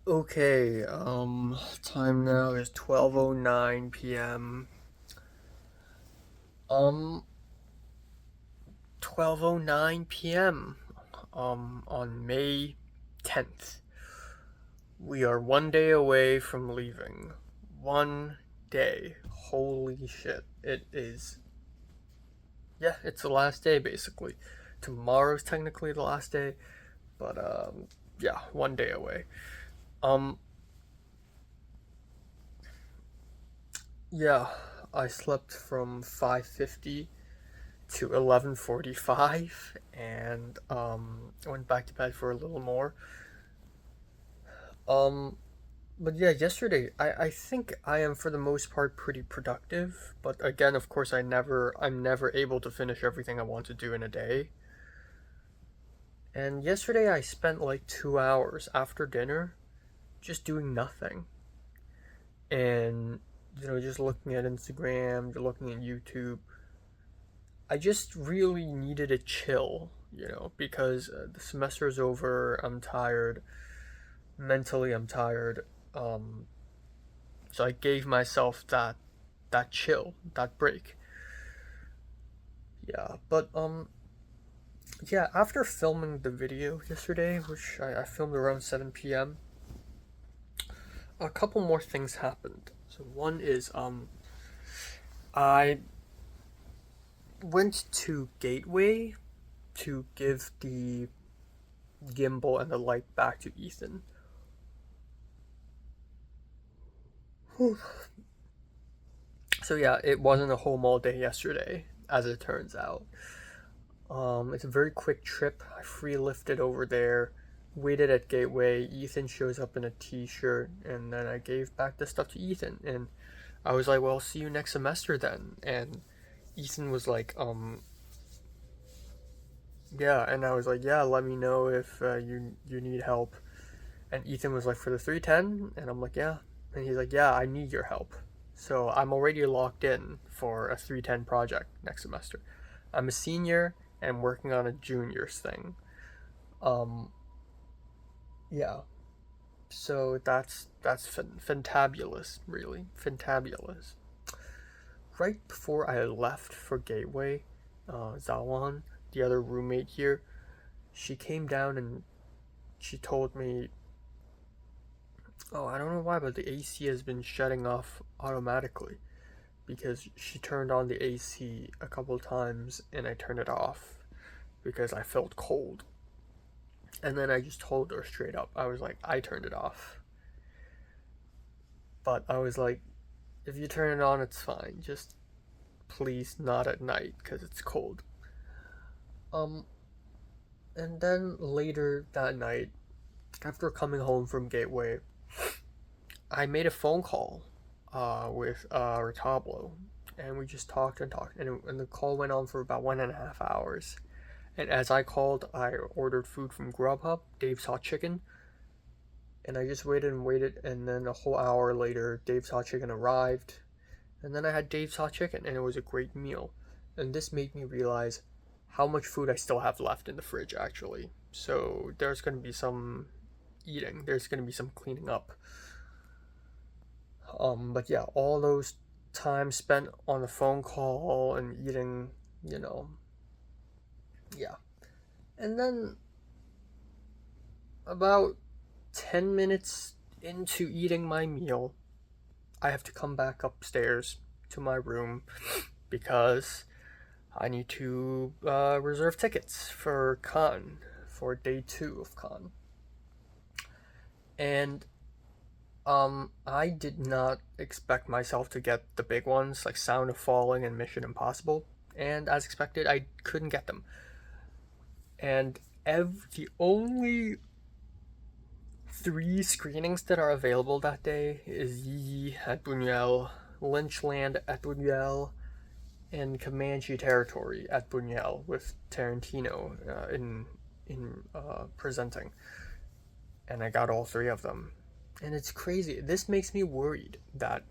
Okay, time now is 12:09 p.m. Um, 12:09 p.m. On May 10th. We are one day away from leaving. One day. Holy shit. It is. Yeah, it's the last day basically. Tomorrow's technically the last day, but yeah, one day away. Um, yeah, I slept from 5:50 to 11:45 and I went back to bed for a little more. Um but yeah, yesterday I think I am for the most part pretty productive, but again, of course, I'm never able to finish everything I want to do in a day. And yesterday I spent like 2 hours after dinner just doing nothing. And just looking at Instagram, looking at YouTube. I just really needed a chill, because the semester is over. I'm tired. Mentally, I'm tired. Um, so I gave myself that chill, that break. Yeah, but yeah. After filming the video yesterday, which I filmed around 7 p.m., a couple more things happened. So one is I went to Gateway to give the gimbal and the light back to Ethan. So yeah, it wasn't a home all day yesterday, as it turns out. It's a very quick trip. I free lifted over there, waited at Gateway. Ethan shows up in a t-shirt, and then I gave back the stuff to Ethan. And I was like, "Well, see you next semester then." And Ethan was like, yeah. And I was like, "Yeah, let me know if you need help." And Ethan was like, "For the 310?" And I'm like, "Yeah." And he's like, "Yeah, I need your help." So I'm already locked in for a 310 project next semester. I'm a senior and working on a juniors thing. Um, yeah. So that's fantabulous, really fantabulous. Right before I left for Gateway, Zawan, the other roommate here, she came down and she told me, "Oh, I don't know why, but the AC has been shutting off automatically." Because she turned on the AC a couple times and I turned it off because I felt cold. And then I just told her straight up. I was like, "I turned it off." But I was like, "If you turn it on, it's fine. Just please not at night because it's cold." Um, and then later that night, after coming home from Gateway, I made a phone call with Retablo, and we just talked and talked, and the call went on for about 1.5 hours. And as I called, I ordered food from Grubhub, Dave's Hot Chicken, and I just waited and waited, and then a whole hour later, Dave's Hot Chicken arrived, and then I had Dave's Hot Chicken, and it was a great meal. And this made me realize how much food I still have left in the fridge, actually. So there's going to be some eating, there's going to be some cleaning up. But yeah, all those time spent on the phone call and eating, you know, yeah. And then about 10 minutes into eating my meal, I have to come back upstairs to my room because I need to reserve tickets for Con, for day 2 of Con. And I did not expect myself to get the big ones like Sound of Falling and Mission Impossible. And as expected, I couldn't get them. And the only 3 screenings that are available that day is Yi at Buñuel, Lynchland at Buñuel, and Comanche Territory at Buñuel with Tarantino in presenting. And I got all 3 of them. And it's crazy. This makes me worried that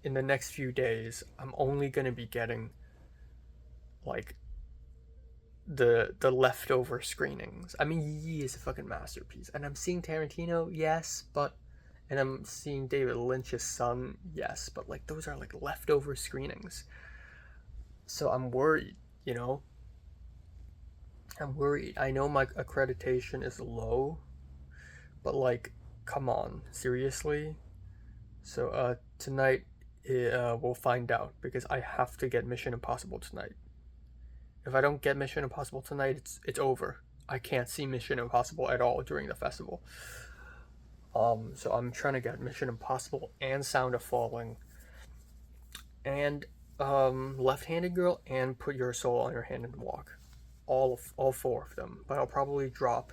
in the next few days I'm only going to be getting like the leftover screenings. I mean, Yi is a fucking masterpiece, and I'm seeing Tarantino, yes, but and I'm seeing David Lynch's son, yes, but like those are like leftover screenings. So I'm worried, you know. I'm worried. I know my accreditation is low, but like, come on, seriously. So tonight we'll find out because I have to get Mission Impossible tonight. If I don't get Mission Impossible tonight, it's over. I can't see Mission Impossible at all during the festival. So I'm trying to get Mission Impossible and Sound of Falling, and Left-Handed Girl and Put Your Soul on Your Hand and Walk, all four of them. But I'll probably drop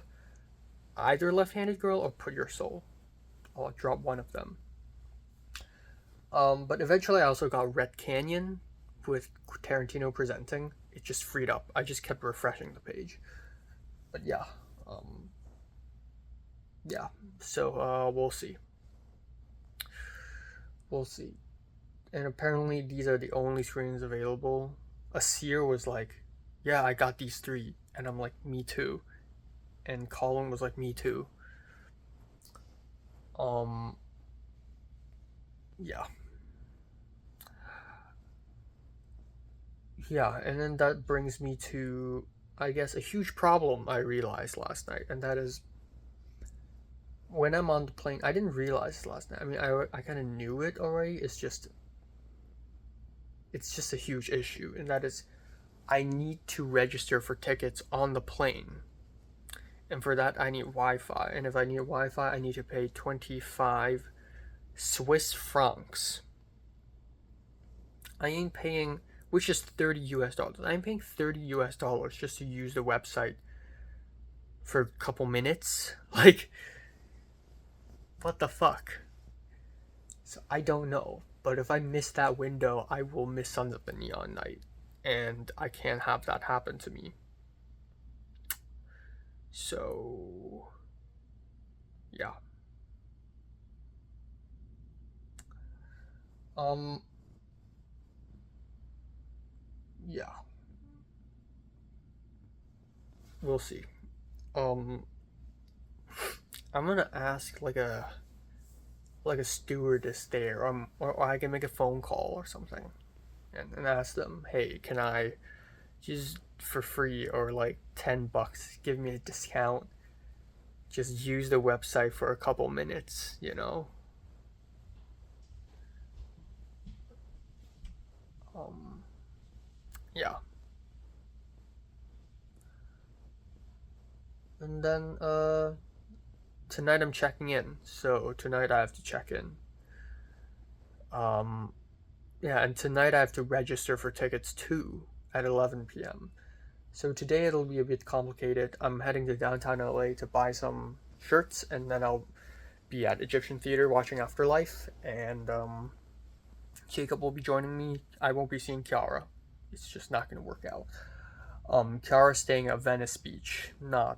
either Left-Handed Girl or Put Your Soul. I'll drop one of them. But eventually I also got Red Canyon with Tarantino presenting. It just freed up. I just kept refreshing the page. But yeah. Yeah. So we'll see. We'll see. And apparently these are the only screens available. Asir was like, yeah, I got these 3. And I'm like, me too. And Colin was like, me too. Yeah. Yeah, and then that brings me to, I guess, a huge problem I realized last night, and that is when I'm on the plane. I didn't realize last night. I mean, I kind of knew it already. It's just a huge issue, and that is I need to register for tickets on the plane. And for that, I need Wi-Fi. And if I need Wi-Fi, I need to pay 25 Swiss francs. I ain't paying, which is $30 US. I'm paying $30 US just to use the website for a couple minutes. Like, what the fuck? So I don't know. But if I miss that window, I will miss Sons of the Neon Night. And I can't have that happen to me. So, yeah. Yeah. We'll see. I'm gonna ask like a stewardess there, or I can make a phone call or something, and ask them, hey, can I just for free or like $10, give me a discount? Just use the website for a couple minutes, you know. Yeah. And then tonight I'm checking in. So tonight I have to check in. Yeah, and tonight I have to register for tickets too at 11 p.m. So today it'll be a bit complicated. I'm heading to downtown LA to buy some shirts, and then I'll be at Egyptian Theater watching Afterlife, and Jacob will be joining me. I won't be seeing Kiara. It's just not going to work out. Kiara's staying at Venice Beach, not,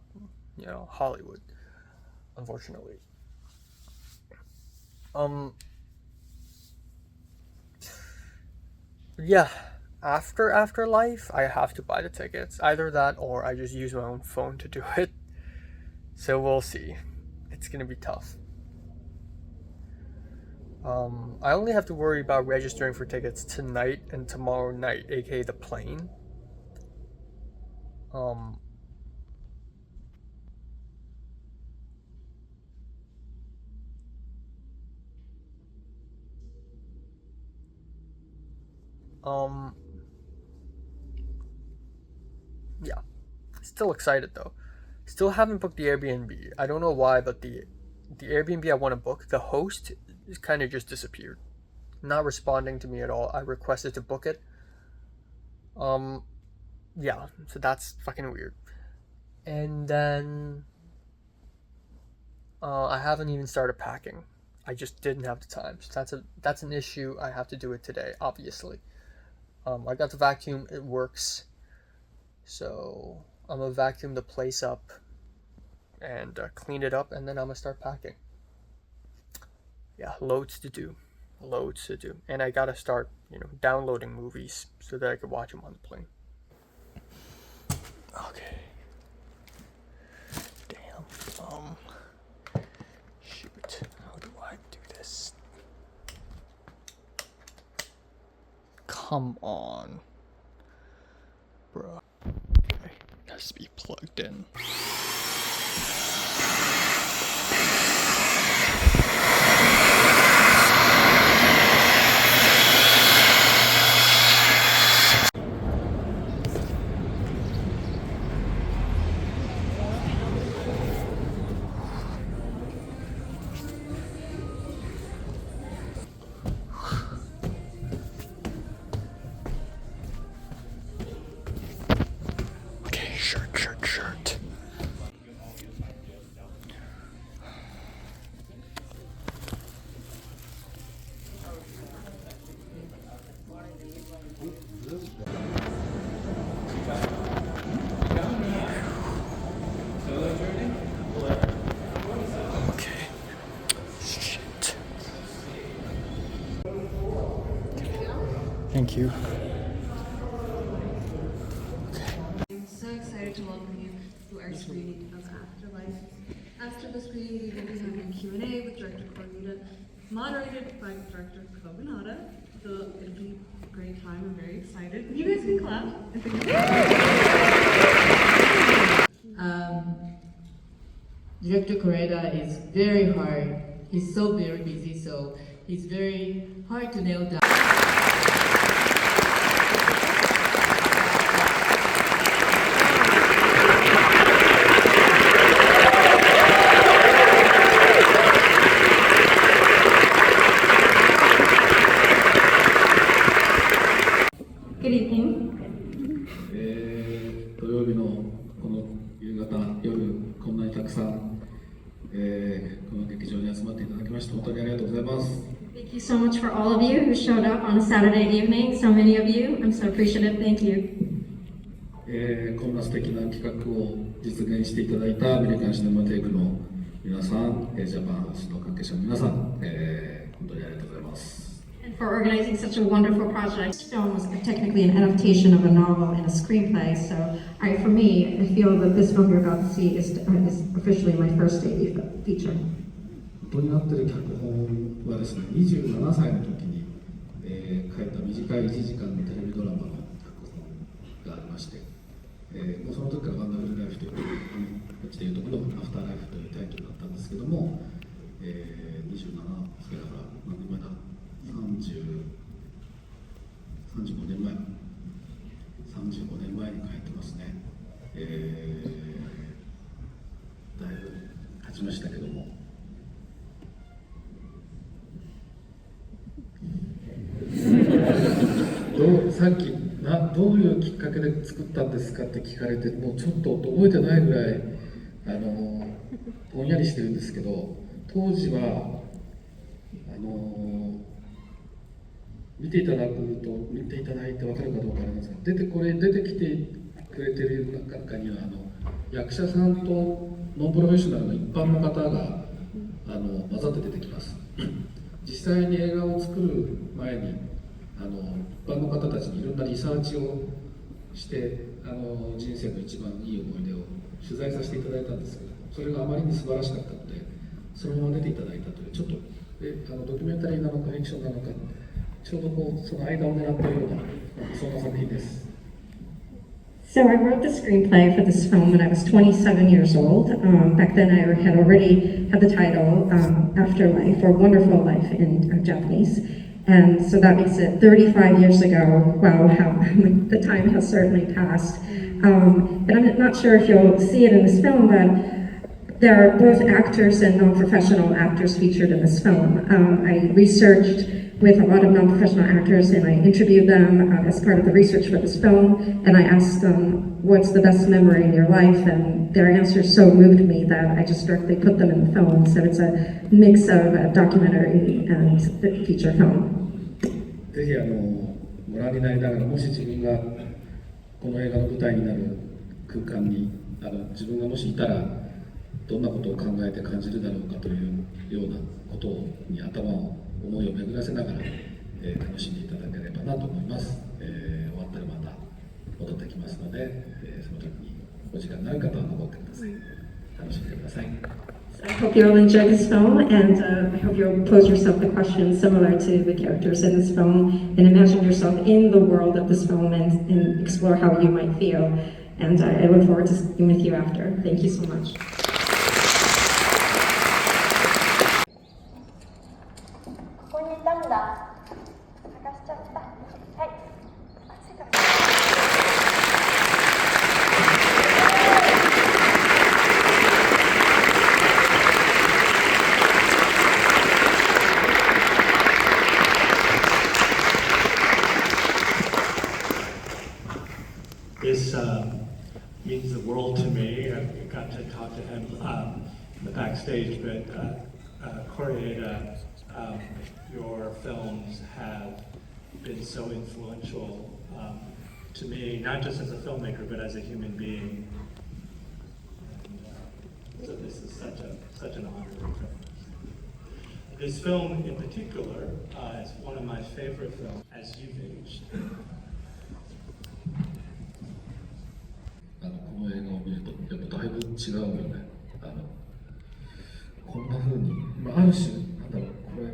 Hollywood, unfortunately. Yeah, after Afterlife, I have to buy the tickets. Either that or I just use my own phone to do it. So we'll see. It's gonna be tough. I only have to worry about registering for tickets tonight and tomorrow night, aka the plane. Um, um, yeah. Still excited though. Still haven't booked the Airbnb. I don't know why, but the Airbnb I want to book, the host kind of just disappeared. Not responding to me at all. I requested to book it. Um, yeah, so that's fucking weird. And then I haven't even started packing. I just didn't have the time. So that's an issue. I have to do it today, obviously. I got the vacuum. It works. So I'm gonna vacuum the place up and clean it up, and then I'm gonna start packing. Yeah, loads to do, and I gotta start, downloading movies so that I can watch them on the plane. Okay. Damn. Shoot. How do I do this? Come on. Bruh. Okay. Has to be plugged in. Okay, shirt. Okay. Shit. Thank you. I'm so excited to welcome you to our screening of Afterlife. After the screening, we will be having Q&A with Director Cornita, moderated by Director Kobunada. So it'll be a great time. I'm very excited. You guys can clap. Director Correa is very hard. He's so very busy, so he's very hard to nail down. Good evening. 土曜日のこの夕方、夜、こんなにたくさん、この劇場に集まっていただきまして本当にありがとうございます。 Thank you so much for all of you who showed up on a Saturday evening. So many of you. I'm so appreciative. Thank you. こんな素敵な企画を実現していただいたアメリカンシネマテイクの皆さん、ジャパンハウスの関係者の皆さん、本当にありがとうございます。 And for organizing such a wonderful project. This film was technically an adaptation of a novel and a screenplay. So for me, I feel that this film you're about to see is officially my first debut feature. 元になっている脚本はですね、27歳の時に、書いた短い1時間のテレビドラマの脚本がありまして、もうその時からワンダフルライフという、こっちでいうところのアフターライフというタイトルだったんですけども、27歳だから何年前だ35年前35年前に書いてますね。だいぶ経ちましたけども、さっきどういうきっかけで作ったんですかって聞かれて、もうちょっと覚えてないぐらいぼんやりしてるんですけど、当時は見ていただいて分かるかどうかあれなんですが、出てきてくれてる中には役者さんとノンプロフェッショナルの一般の方が混ざって出てきます。実際に映画を作る前に一般の方たちにいろんなリサーチをして人生の一番いい思い出を取材させていただいたんですけど、それがあまりに素晴らしかったのでそのまま出ていただいたという、ちょっとドキュメンタリーなのかフィクションなのかちょうどその間を狙っているようなそんな作品です。So I wrote the screenplay for this film when I was 27 years old. Back then I had already had the title Afterlife, or Wonderful Life in Japanese. And so that makes it 35 years ago. Wow, how the time has certainly passed. And I'm not sure if you'll see it in this film, but there are both actors and non-professional actors featured in this film. I researched with a lot of non-professional actors and I interviewed them as part of the research for this film, and I asked them, what's the best memory in your life? And their answers so moved me that I just directly put them in the film. So it's a mix of a documentary and feature film. ぜひご覧になりながら、もし自分がこの映画の舞台になる空間に自分がもしいたらどんなことを考えて感じるだろうかというようなことに思いを巡らせながら、楽しんでいただければなと思います。終わったらまた戻ってきますので、その時にお時間のある方は残ってください。楽しんでください。I hope you all enjoy this film, and I hope you'll pose yourself the questions similar to the characters in this film, and imagine yourself in the world of this film and explore how you might feel. And I look forward to speaking with you after. Thank you so much. ここにいたんだ。探しちゃった。はい。暑いから。This means the world to me. I got to talk to him in the backstage, but Koreeda, your films have been so influential to me, not just as a filmmaker, but as a human being. And, so this is such an honor. This film in particular is one of my favorite films as you've aged. この映画を見るとやっぱだいぶ違うよね。こんな風に、ある種なんだろう、これ明るい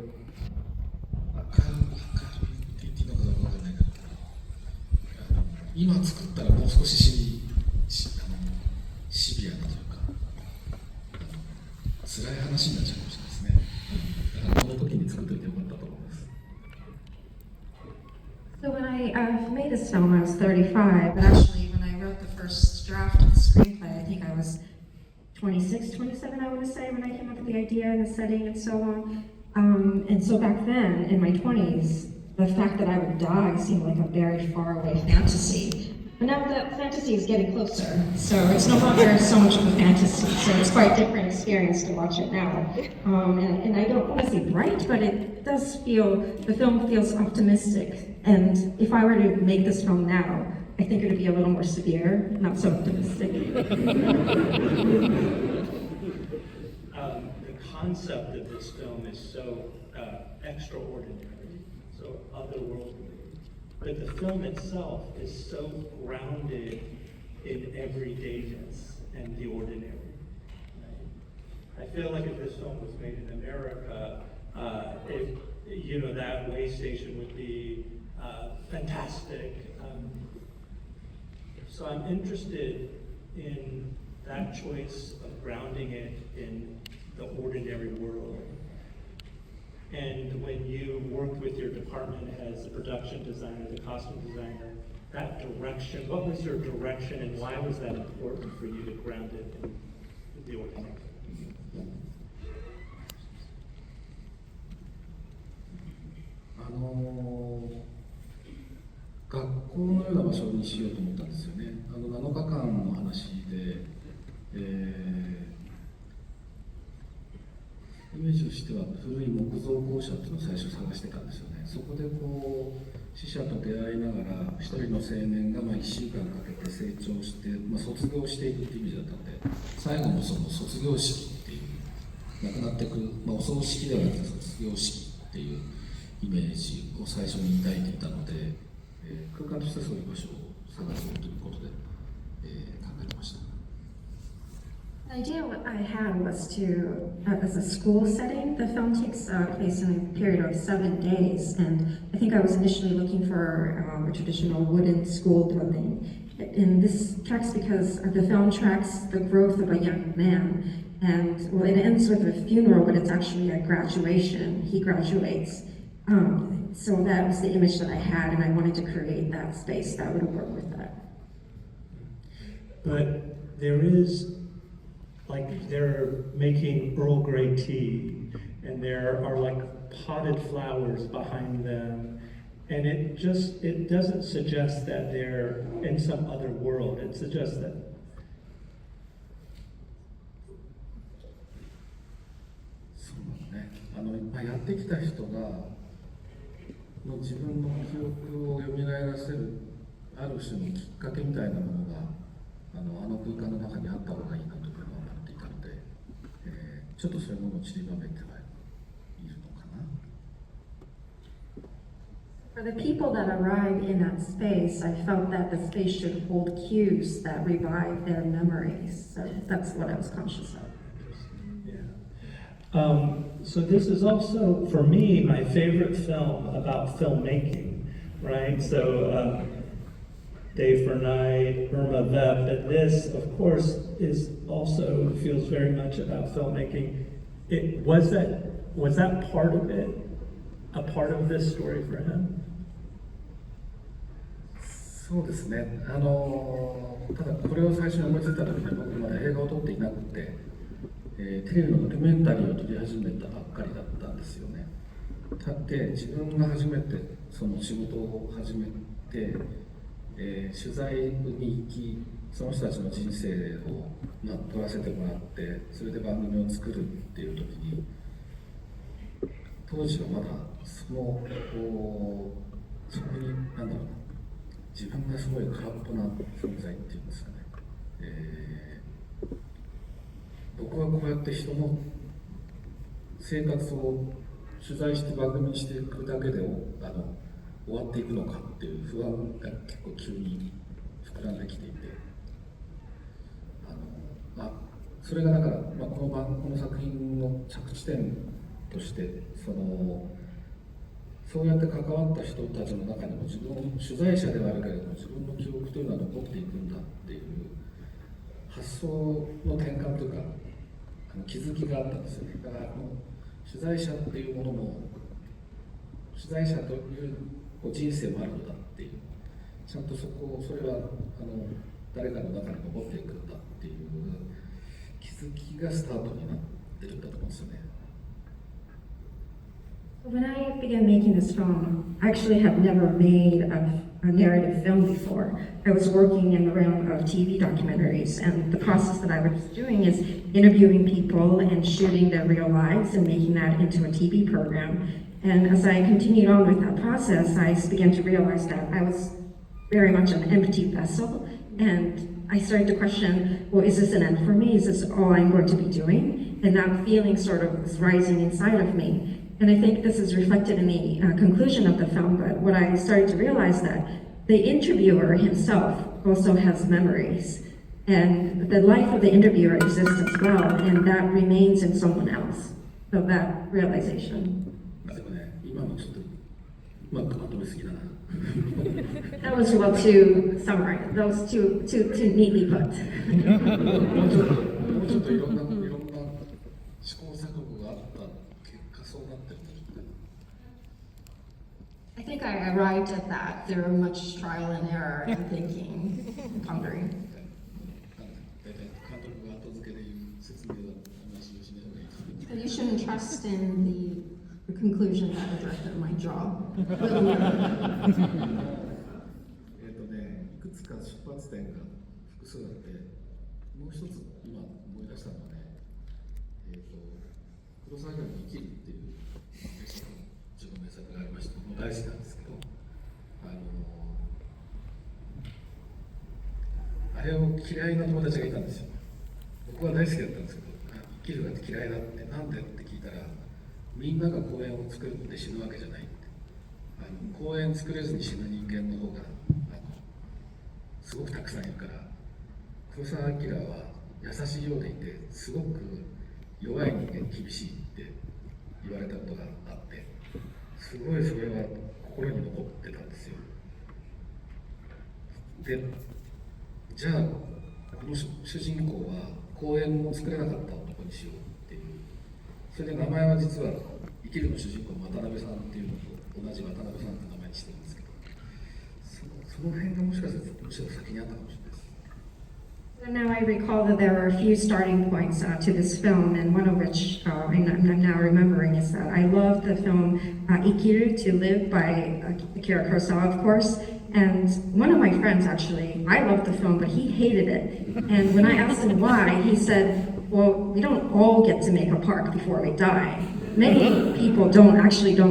って言っていいのかどうかわかんないけど、今作ったらもう少しシビアなというか辛い話になっちゃうかもしれないですね。だからこの時に作っといてよかったと思います。So when I made this film, I was 35, but actually when I wrote the first draft of the screenplay, I think I was 26, 27, I want to say, when I came up with the idea and the setting and so on. And so back then, in my 20s, the fact that I would die seemed like a very far away fantasy. But now that fantasy is getting closer, so it's no longer so much of a fantasy, so it's quite a different experience to watch it now. And I don't want to say bright, but it does feel, the film feels optimistic. And if I were to make this film now, I think it would be a little more severe, not so optimistic. The concept of this film is so extraordinary, so otherworldly. But the film itself is so grounded in everydayness and the ordinary. Right? I feel like if this film was made in America, that way station would be fantastic. So I'm interested in that choice of grounding it in the ordinary world. And when you worked with your department as the production designer, the costume designer, that direction, what was your direction and why was that important for you to ground it in the ordinary? 学校のような場所にしようと思ったんですよね。7日間の話で、イメージとしては古い木造校舎っていうのを最初探してたんですよね。そこでこう死者と出会いながら一人の青年が1週間かけて成長して、卒業していくっていうイメージだったので、最後のその卒業式っていう亡くなっていく、お葬式ではなくて卒業式っていうイメージを最初に抱いていたので、空間としてそういう場所を探そうということで、考えてました。The idea what I had was to, as a school setting, the film takes place in a period of 7 days, and I think I was initially looking for a traditional wooden school building. And this tracks because the film tracks the growth of a young man, and well, it ends with a funeral, but it's actually a graduation. He graduates. So that was the image that I had, and I wanted to create that space that would work with that. But there is, like, they're making Earl Grey tea, and there are like potted flowers behind them, and it doesn't suggest that they're in some other world. It suggests thatやってきた人が自分の記憶を蘇らせるある種のきっかけみたいなものがあの空間の中にあった方がいいなというふうに思っていたので、ちょっとそういうものを散りばめてはいるのかな。For the people that arrive in that space, I felt that the space should hold cues that revive their memories. So that's what I was conscious of. So this is also, for me, my favorite film about filmmaking, right? So Dave Bernay, Irma Vep, and this, of course, is also feels very much about filmmaking. Was that part of it, a part of this story for him? そうですね、ただこれを最初に思いついた時には僕まだ映画を撮っていなくて、テレビのドキュメンタリーを撮り始めたばっかりだったんですよね。で自分が初めてその仕事を始めて、取材に行きその人たちの人生を、撮らせてもらってそれで番組を作るっていう時に当時はまだそこになんだろうな自分がすごい空っぽな存在っていうんですかね、僕はこうやって人の生活を取材して番組にしていくだけで終わっていくのかっていう不安が結構急に膨らんできていて、それがだから、この作品の着地点としてそうやって関わった人たちの中にも取材者ではあるけれども自分の記憶というのは残っていくんだっていう発想の転換というか気づきがあったんですよね。だから取材者っていうものも取材者という人生もあるのだっていうちゃんとそれは誰かの中に残っていくんだっていう気づきがスタートになってるんだと思うんですよね。When I began making this film, I actually had never made a narrative film before. I was working in the realm of TV documentaries, and the process that I was doing is interviewing people and shooting their real lives and making that into a TV program. And as I continued on with that process, I began to realize that I was very much an empty vessel, and I started to question, well, is this an end for me? Is this all I'm going to be doing? And that feeling sort of was rising inside of me. And I think this is reflected in the conclusion of the film, but what I started to realize that the interviewer himself also has memories. And the life of the interviewer exists as well, and that remains in someone else. So that realization. でもね、今のちょっとうまくまとめすぎだな。That was well too summarized. That was too neatly put. もうちょっといろんな試行錯誤があった結果そうなってるんでしょうね。I think I arrived at that through much trial and error and thinking, and pondering. 大体監督が後付けで言う説明だと話をしない方がいいですね。 But you shouldn't trust in the conclusion that a director might draw. いくつか出発点が複数あって、もう一つ今思い出したのはね、黒沢明の生きるっていう自分の名作がありまして、僕も大好きなんですけど、あれを嫌いな友達がいたんですよ。僕は大好きだったんですけど、生きるが嫌いだって、なんでって聞いたら、みんなが公園を作って死ぬわけじゃないって。公園作れずに死ぬ人間の方がすごくたくさんいるから、黒澤明は優しいようでいて、すごく弱い人間に厳しいって言われたことがあって、すごいそれは心に残ってたんですよ。で、じゃあこの主人公は公園も作れなかった男にしようっていう、それで名前は実は生きるの主人公の渡辺さんっていうのと同じ渡辺さんって名前にしてるんですけど、その辺がもしかしたらむしろ先にあったかもしれない。So now I recall that there are a few starting points to this film, and one of which I'm now remembering is that I love the film Ikiru, To Live by Akira Kurosawa, of course. And one of my friends actually, I loved the film, but he hated it. And when I asked him why, he said, well, we don't all get to make a park before we die. Many people don't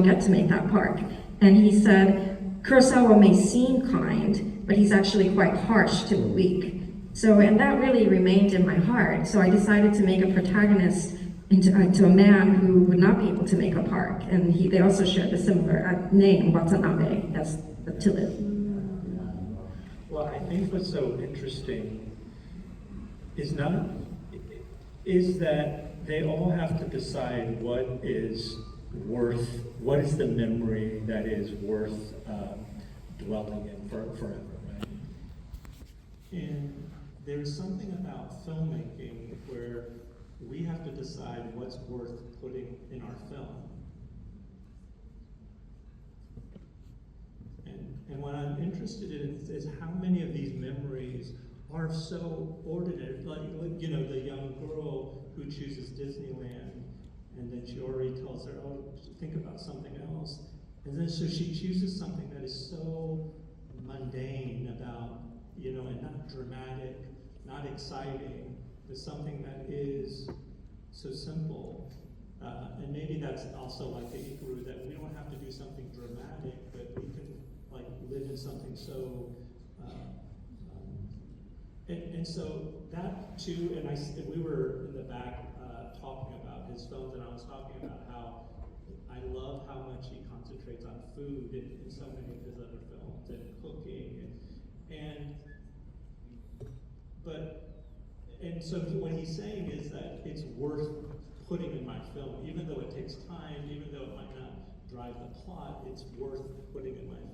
get to make that park. And he said, Kurosawa may seem kind, but he's actually quite harsh to the weak. So, and that really remained in my heart. So I decided to make a protagonist to a man who would not be able to make a park. And they also shared a similar name, Watanabe, as to live. Well, I think what's so interesting is that they all have to decide what is the memory that is worth dwelling in forever, right? And there's something about filmmaking where we have to decide what's worth putting in our film. And what I'm interested in is how many of these memories are so ordinary, like you know, the young girl who chooses Disneyland, and then she already tells her, oh, think about something else. And then so she chooses something that is so mundane about, you know, and not dramatic, not exciting, but something that is so simple. And maybe that's also like the Ikaru, that we don't have to do something dramatic, but we can like live in something so, and so that too, and we were in the back talking about his films, and I was talking about how I love how much he concentrates on food in so many of his other films, and cooking, and so what he's saying is that it's worth putting in my film, even though it takes time, even though it might not drive the plot, it's worth putting in my film.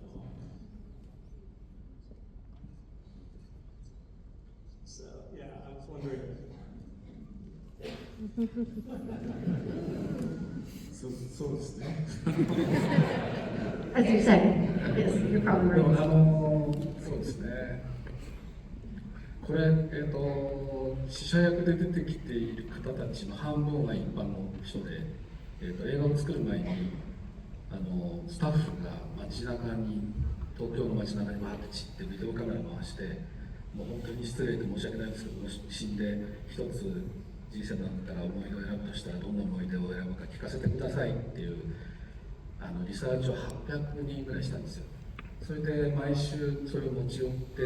So yeah, I was wondering. そうですね。 As you said, yes, you're probably でも right. そうですね。これ、試写役で出てきている方たちの半分は一般の人で、映画を作る前にスタッフが街中に、東京の街中にバーって散ってビデオカメラ回して、もう本当に失礼で申し訳ないんですけど、もし死んで一つ人生の中から思い出を選ぶとしたらどんな思い出を選ぶか聞かせてくださいっていうリサーチを800人ぐらいしたんですよ。それで毎週それを持ち寄って、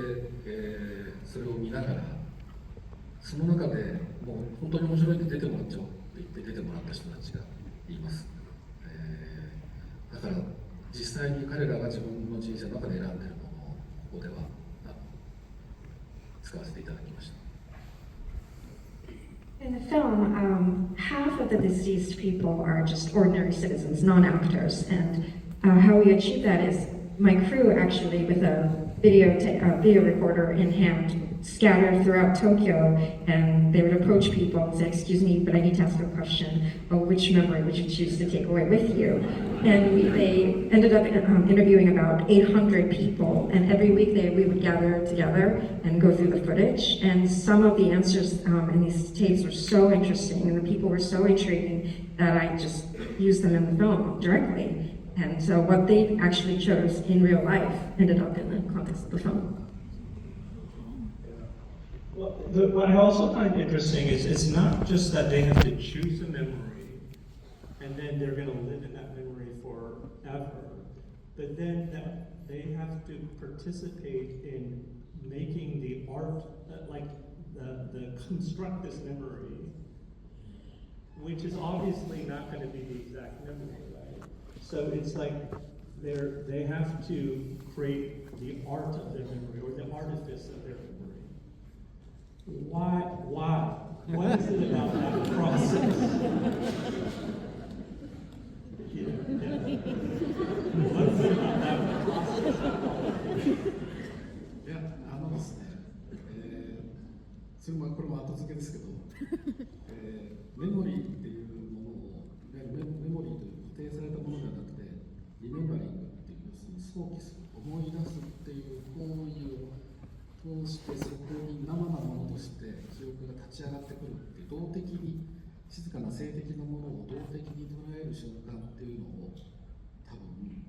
それを見ながら、その中でもう本当に面白いんで出てもらっちゃおうって言って出てもらった人たちがいます。だから実際に彼らが自分の人生の中で選んでいるものをここでは使わせていただきました。In the film, half of the deceased people are just ordinary citizens, non-actors, and how we achieve that is my crew actually, with a video recorder in hand, scattered throughout Tokyo, and they would approach people and say, "Excuse me, but I need to ask a question. Oh, which memory would you choose to take away with you?" And they ended up interviewing about 800 people, and every week we would gather together and go through the footage. And some of the answers in these tapes were so interesting, and the people were so intriguing that I just used them in the film directly. And so what they actually chose in real life ended up in the context of the film. Well, what I also find interesting is it's not just that they have to choose a memory and then they're going to live in that memory forever, but then that they have to participate in making the art, like the construct this memory, which is obviously not going to be the exact memory, right? So it's like they have to create the art of their memory or the artifice of their memory. Why? What is it about that process? What is it about that process? いや、ですね、それもこれも後付けですけど、メモリーっていうものを、いわゆるメモリーという固定されたものではなくて、リメンバリングっていう、想起する、思い出すっていう行為を通して、そこに生なものとして記憶が立ち上がってくるっていう、動的に、静かな静的なものを動的に捉える瞬間っていうのを、多分、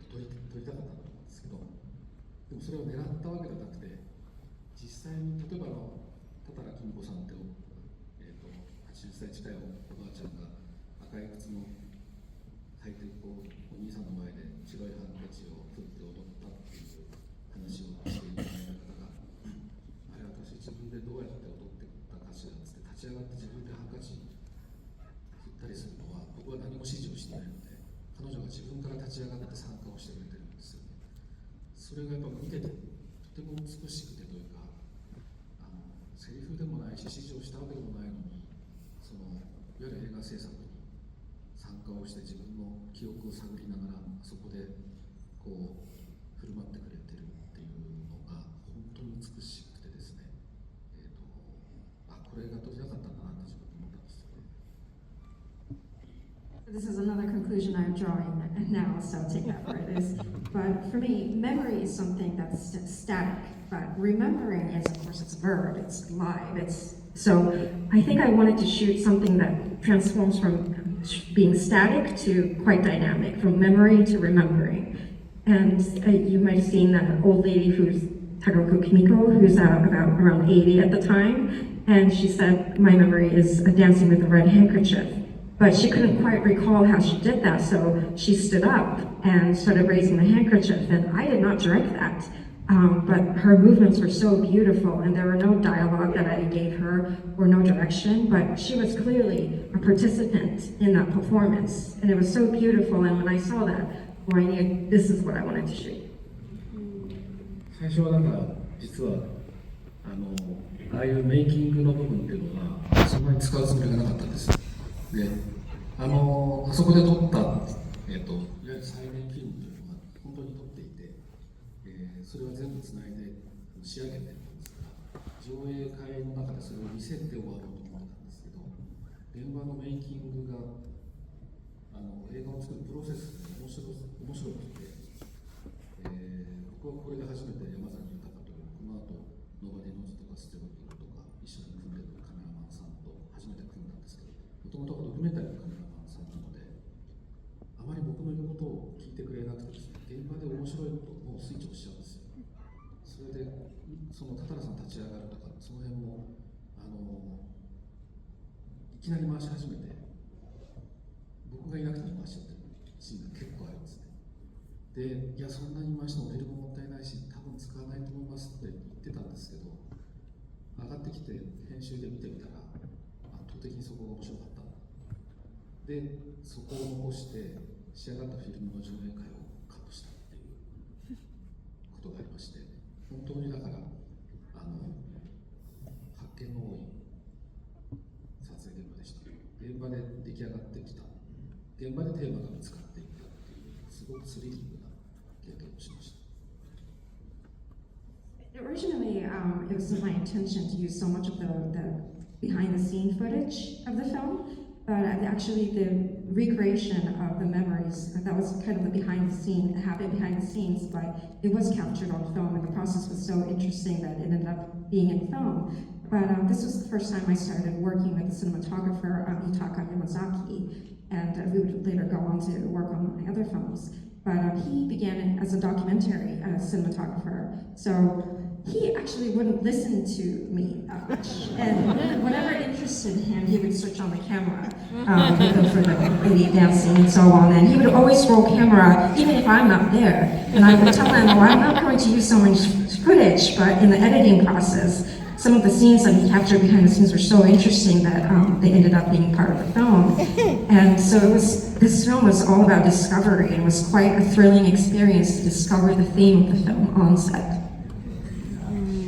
撮りたかったと思うんですけど、でもそれを狙ったわけじゃなくて、実際に例えば多々良公子さんって、80歳近いおばあちゃんが赤い靴の履いてるお兄さんの前で白いハンカチを振って踊ったっていう話をしていただいた方が、あれ私自分でどうやって踊ってたかしらっつって立ち上がって自分でハンカチたりするのは僕は何も指示をしてないので、彼女が自分から立ち上がって参加をしてくれてるんですよね。それがやっぱ見ててとても美しくてというか、セリフでもないし指示をしたわけでもないのに、そのいわゆる映画制作に参加をして自分の記憶を探りながらそこでこう振る舞ってくれてるっていうのが本当に美しくてですね、これが撮りたかったんだなって自分で思ったんですよね。This is another conclusion I'm drawing now, so take that for it is. But for me, memory is something that's static, but remembering is, of course, it's a verb, it's live. So I think I wanted to shoot something that transforms from being static to quite dynamic, from memory to remembering. And you might have seen that old lady who's Takaroku Kimiko, who's about around 80 at the time, and she said, my memory is dancing with a red handkerchief. But she couldn't quite recall how she did that, so she stood up and started raising the handkerchief, and I did not direct that. But her movements were so beautiful, and there were no dialogue that I gave her or no direction, but she was clearly a participant in that performance, and it was so beautiful, and when I saw that, well, I knew this is what I wanted to shoot. 最初はだから実はああいうメイキングの部分っていうのはそんなに使うつもりがなかったんです。で、あそこで撮った、いわゆる再現フィルムというのが本当に撮っていて、それは全部つないで仕上げてるんですが、上映会の中でそれを見せて終わろうと思ってたんですけど、現場のメイキングが映画を作るプロセスが面白くて、僕はこれで初めて山崎豊というこの後ノバディノーズとかステロキンとか一緒に組んでるカメラマンさんと初めて組んだんですけど、もともとドキュメンタリーのカメラマンさんなので、あまり僕の言うことを聞いてくれなくてですね、現場で面白いともうスイッチをしちゃうんですよ。それでその多々良さん立ち上がるとかその辺もいきなり回し始めて、僕がいなくても回しちゃってるシーンが結構あるんですね。で、いやそんなに回してもフィルムもったいないし多分使わないと思いますって言ってたんですけど、上がってきて編集で見てみたら圧倒的にそこが面白かった。で、そこを残して仕上がったフィルムの上映会をカットしたっていうことがありまして、本当にだから発見の多い撮影現場でした。現場で出来上がってきた、現場でテーマが見つかっていったっていうすごくスリリングな経験をしました。Originally, it was my intention to use so much of the behind-the-scene footage of the film, but actually the recreation of the memories, that was kind of the behind-the-scene, happened behind the scenes, but it was captured on film, and the process was so interesting that it ended up being in film. But this was the first time I started working with the cinematographer, Hitaka Yamazaki, and we would later go on to work on my other films. But he began as a documentary cinematographer, so he actually wouldn't listen to me that much. And whatever interested him, he would switch on the camera for the lady dancing and so on. And he would always roll camera, even if I'm not there. And I would tell him, well, I'm not going to use so much footage, but in the editing process, some of the scenes that he captured behind the scenes were so interesting that they ended up being part of the film. And so this film was all about discovery, and it was quite a thrilling experience to discover the theme of the film on set.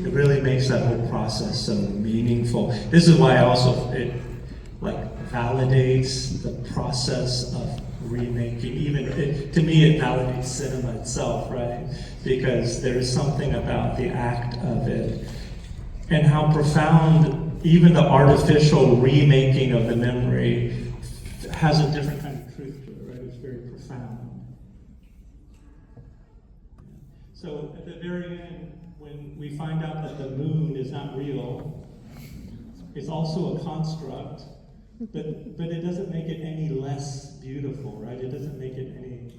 It really makes that whole process so meaningful. This is why also it validates the process of remaking. To me, it validates cinema itself, right? Because there is something about the act of it and how profound even the artificial remaking of the memory has a different kind of truth to it, right? It's very profound. So at the very end, when we find out that the moon is not real, it's also a construct, but it doesn't make it any less beautiful, right? It doesn't make it any,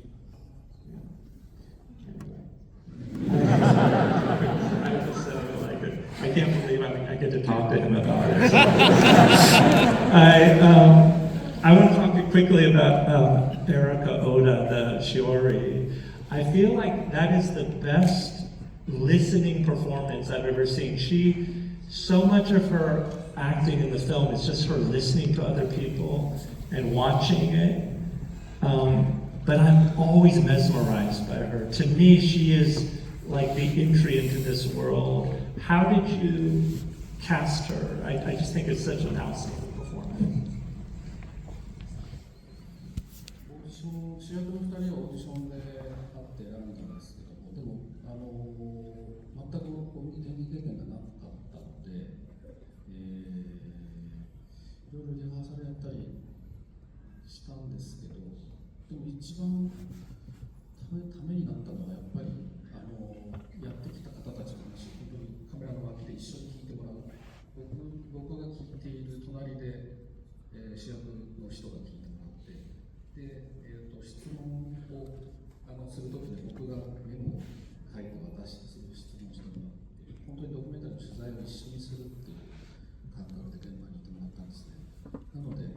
anyway. I can't believe I get to talk to him about it. I want to talk quickly about Erika Oda, the Shiori. I feel like that is the best listening performance I've ever seen. So much of her acting in the film is just her listening to other people and watching it. But I'm always mesmerized by her. To me, she is like the entry into this world. How did you cast her? I just think it's such an outstanding performance. オーディション、主役の2人はオーディションで会って選んだんですけども、でも全く演技経験がなかったので、いろいろリハーサルやったりしたんですけど、でも一番ためになったのはやっぱりやってきた方たちの話を本当にカメラの脇で一緒に聞いてもらう。僕が聞いている隣で、主役の人が聞いてもらって、で、質問をするときに僕がメモを書いて渡して、それを質問してもらって、本当にドキュメンタリーの取材を一緒にするっていう感覚で現場にいてもらったんですね。なので、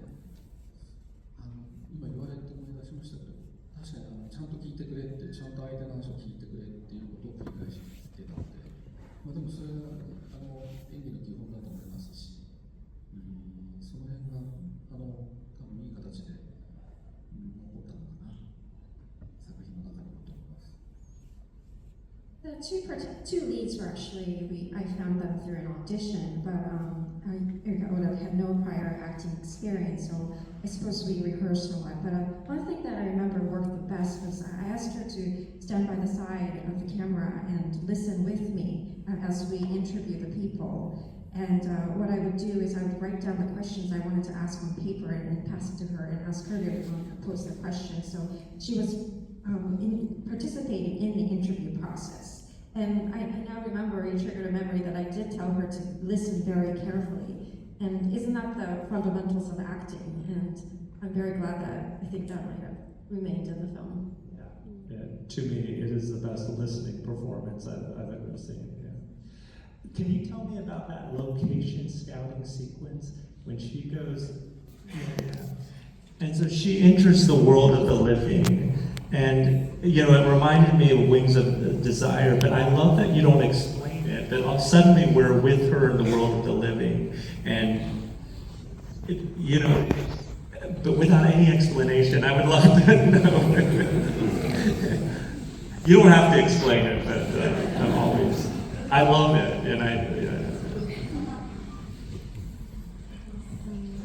今言われて思い出しましたけど、確かにちゃんと聞いてくれって、ちゃんと相手の話を聞いてくれっていうことを繰り返してたので、でもそれは演技の基本だと思いますし、その辺が多分いい形で残ったのかな、作品の中にもと思います。The two leads were actually, I found them through an audition, but Erika Oda had no prior acting experience, so I suppose we rehearsed a lot. But one thing that I remember worked the best was I asked her to stand by the side of the camera and listen with me as we interview the people. And what I would do is I would write down the questions I wanted to ask on paper and pass it to her and ask her to pose the questions. So she was participating in the interview process. And I now remember, it triggered a memory that I did tell her to listen very carefully. And isn't that the fundamentals of acting? And I'm very glad that I think that might have remained in the film. Yeah. To me, it is the best listening performance I've ever seen. Yeah. Can you tell me about that location scouting sequence when she goes, and so she enters the world of the living, and it reminded me of Wings of Desire, but I love that you don't explain it, that suddenly we're with her in the world of the living, and but without any explanation. I would love to know. You don't have to explain it, but I love it, and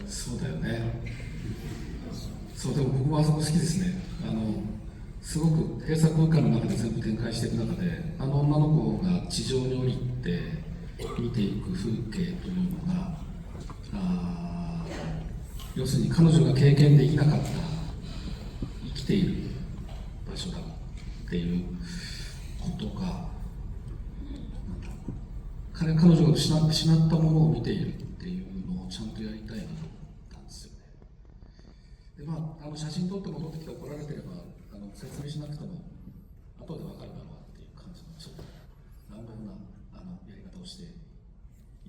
そうだよね。そう、でも僕もあそこ好きですね。すごく閉鎖空間の中で全部展開していく中で、女の子が地上に降りて見ていく風景というのが、要するに彼女が経験できなかった生きている場所だっていうことが、彼女が失ったものを見ているっていうのをちゃんとやりたいなと思ったんですよね。で、写真撮って戻ってきて怒られてれば説明しなくても後で分かるだろうっていう感じのちょっと乱暴なやり方をしてい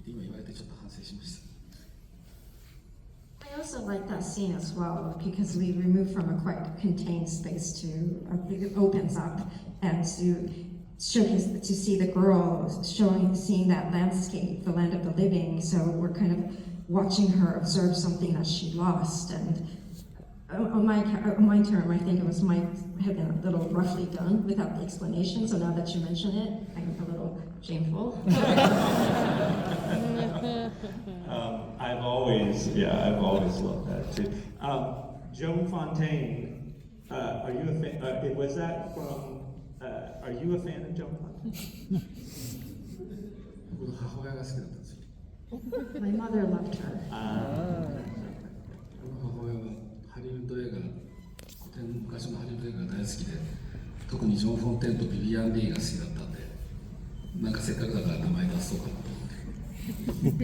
て、今言われてちょっと反省しました。I also like that scene as well because we remove from a quite contained space to it opens up and to showcase to see the girl seeing that landscape, the land of the living. So we're kind of watching her observe something that she lost. And on my term, I think it was had been a little roughly done without the explanation. So now that you mention it, I'm a little shameful. I've always loved that too. Joan Fontaine, are you a fan? Was that from? Are you a fan of Joan Fontaine? 僕の母親が好きだったんですよ。My mother loved her. 僕の母親はハリウッド映画、昔のハリウッド映画が大好きで、特にジョン・フォンテンとビビアン・リーが好きだったんで、なんかせっかくだから名前出そうかなと。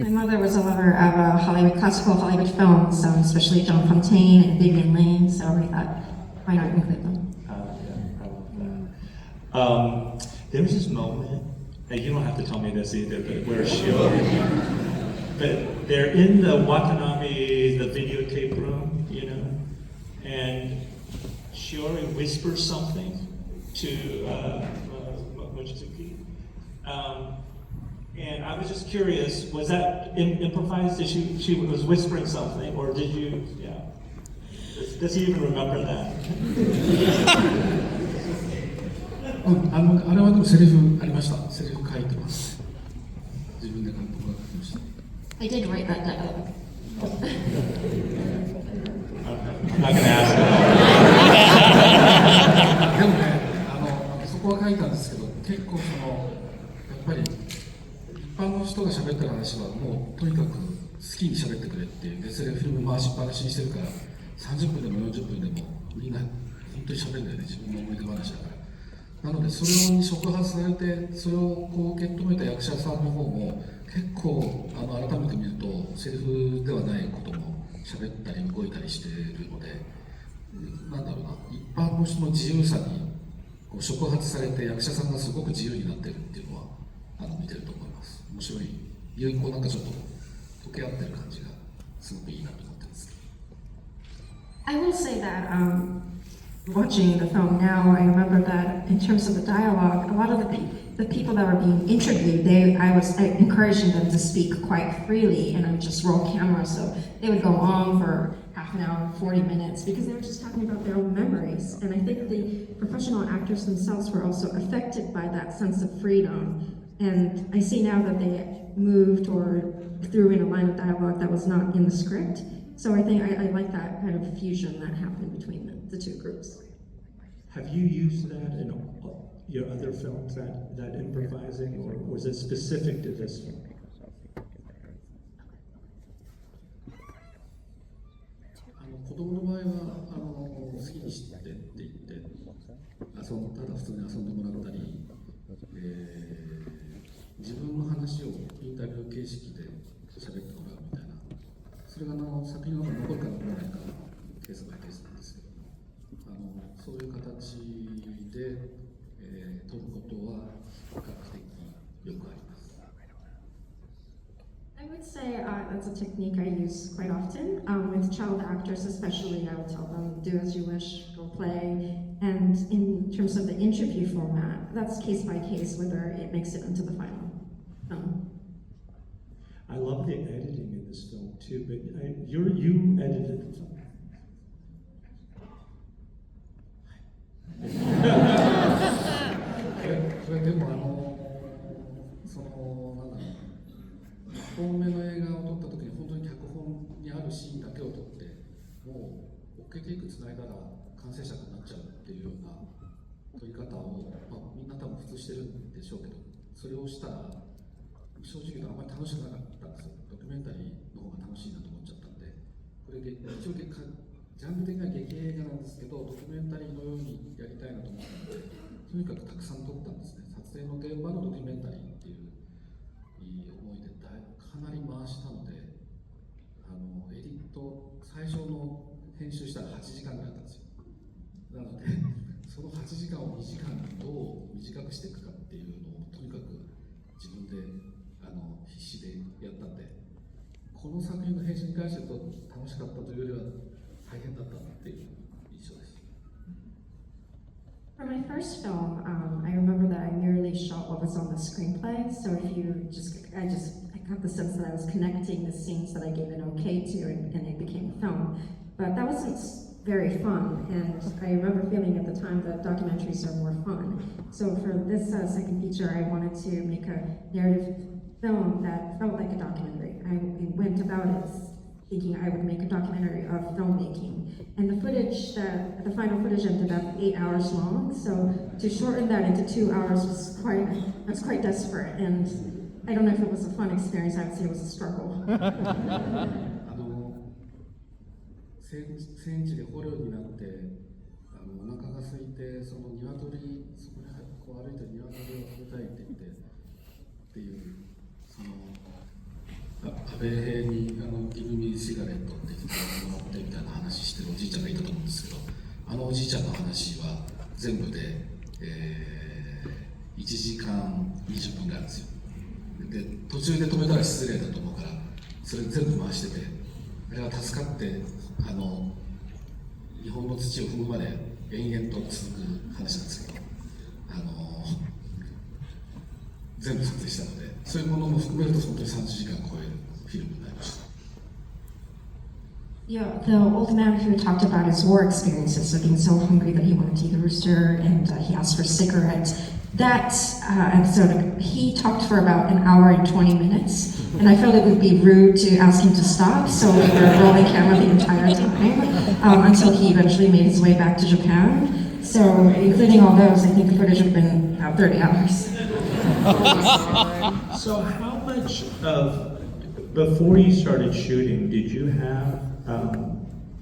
My mother was a lover of classical Hollywood films, especially John Fontaine and Vivian Leigh, so we thought, why not include them? I love that. There was this moment, and you don't have to tell me this either, but where Shiori, but they're in the Watanabe, the videotape room, and Shiori whispers something to Mochizuki. And I was just curious, was that improvised? She was whispering something, or did you, Does he even remember that? あれはでもセリフありました。セリフ書いてます。自分で監督が書きました。I did write that dialogue. I'm not gonna ask. でもね、そこは書いたんですけど、結構やっぱり一般の人が喋ってる話はもうとにかく好きに喋ってくれっていう、でそれフィルム回しっぱなしにしてるから、30分でも40分でもみんな本当に喋るんだよね、自分の思い出話だから。なのでそれに触発されて、それをこう受け止めた役者さんの方も結構改めて見るとセリフではないことも喋ったり動いたりしているので、なんだろうな、一般の人の自由さにこう触発されて役者さんがすごく自由になってるっていうのは見てると思います。面白い、こうなんかちょっと溶け合ってる感じがすごくいいなと思ってます。I will say that watching the film now, I remember that in terms of the dialogue, a lot of the people that were being interviewed, I was encouraging them to speak quite freely, and I would just roll camera, so they would go on for half an hour, 40 minutes, because they were just talking about their own memories. And I think the professional actors themselves were also affected by that sense of freedom. And I see now that they moved or threw in a line of dialogue that was not in the script. So I think I like that kind of fusion that happened between the two groups. Have you used that in your other films, that improvising, or was it specific to this film? 子供の場合は好きにしてって言ってただ普通に遊んでもらったり、自分の話をインタビュー形式で喋ってもらうみたいな、それが作品の中に残るか残らないかケースバイケースなんですけども、そういう形で、撮ることは比較的よくあります。I would say that's a technique I use quite often. With child actors especially, I will tell them, do as you wish, go play. And in terms of the interview format, that's case by case whether it makes it into the final film. I love the editing in this film too, but you edited the film. それでもなんだろう、1本目の映画を撮った時に本当に脚本にあるシーンだけを撮って、もう追っけていくつないだら完成作になっちゃうっていうような撮り方を、みんな多分普通してるんでしょうけど、それをしたら正直言うとあんまり楽しくなかったんですよ。ドキュメンタリーの方が楽しいなと思っちゃったんで、これ一応ジャンル的には劇映画なんですけど、ドキュメンタリーのようにやりたいなと思ったので、とにかくたくさん撮ったんですね。撮影の現場のドキュメンタリーっていういい思いでかなり回したので、エディット最初の編集したら8時間ぐらいだったんですよ。なのでその8時間を2時間にどう短くしていくかっていうのをとにかく自分で必死でやったんで、この作品の編集に関して言うと楽しかったというよりは大変だったなっていう印象です。For my first film, I remember that I merely shot what was on the screenplay. So I got the sense that I was connecting the scenes that I gave an okay to, and it became a film. But that wasn't very fun, and I remember feeling at the time that documentaries are more fun. So for this second feature, I wanted to make a narrative film that felt like a documentary. I went about it thinking I would make a documentary of filmmaking. And the final footage ended up 8 hours long, so to shorten that into 2 hours was quite desperate, and I don't know if it was a fun experience, I would say it was a struggle. 戦地で捕虜になってお腹が空いて、その鶏、そこにこう歩いてる鶏を食べたいって言っていう安倍兵にギブミシガレットって言ってもらってみたいな話してるおじいちゃんがいたと思うんですけど、おじいちゃんの話は全部で、1時間20分ぐらいなんですよ。で途中で止めたら失礼だと思うから、それ全部回してて、あれは助かって日本の土を踏むまで延々と続く話なんですけど、全部撮影したので、そういうものも含めると本当に30時間超えるフィルムになりました。Yeah, the old man who talked about his war experiences of being so hungry that he wanted to eat a rooster and he asked for cigarettes. That episode, he talked for about an hour and 20 minutes, and I felt it would be rude to ask him to stop, so we were rolling camera the entire time until he eventually made his way back to Japan. So, including all those, I think the footage would have been about 30 hours. So how much of, before you started shooting, did you have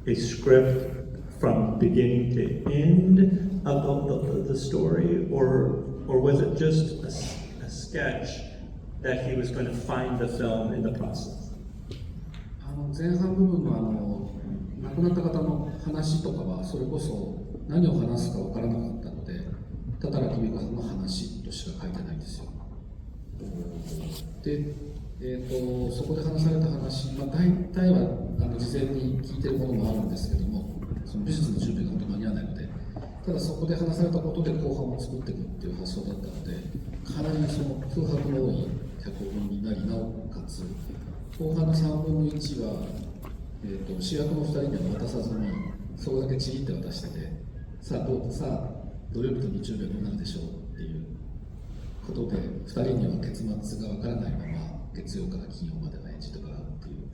a script from beginning to end of the story, or was it just a sketch that he was going to find the film in the process? 前半部分の亡くなった方の話とかはそれこそ何を話すか分からなかったので、多々良美子さんの話としか書いてないんですよ。で、そこで話された話、大体は事前に聞いてるものもあるんですけども、その美術の準備が本当に間に合わないので、ただそこで話されたことで後半を作っていくっていう発想だったので、かなりその空白の多い脚本になり、なおかつ後半の3分の1は、主役の2人には渡さずにそこだけちぎって渡してて、さあ土曜日と日曜日はどうなるでしょうっていうことで、2人には結末がわからないまま月曜から金曜までの演じてもらうっていう、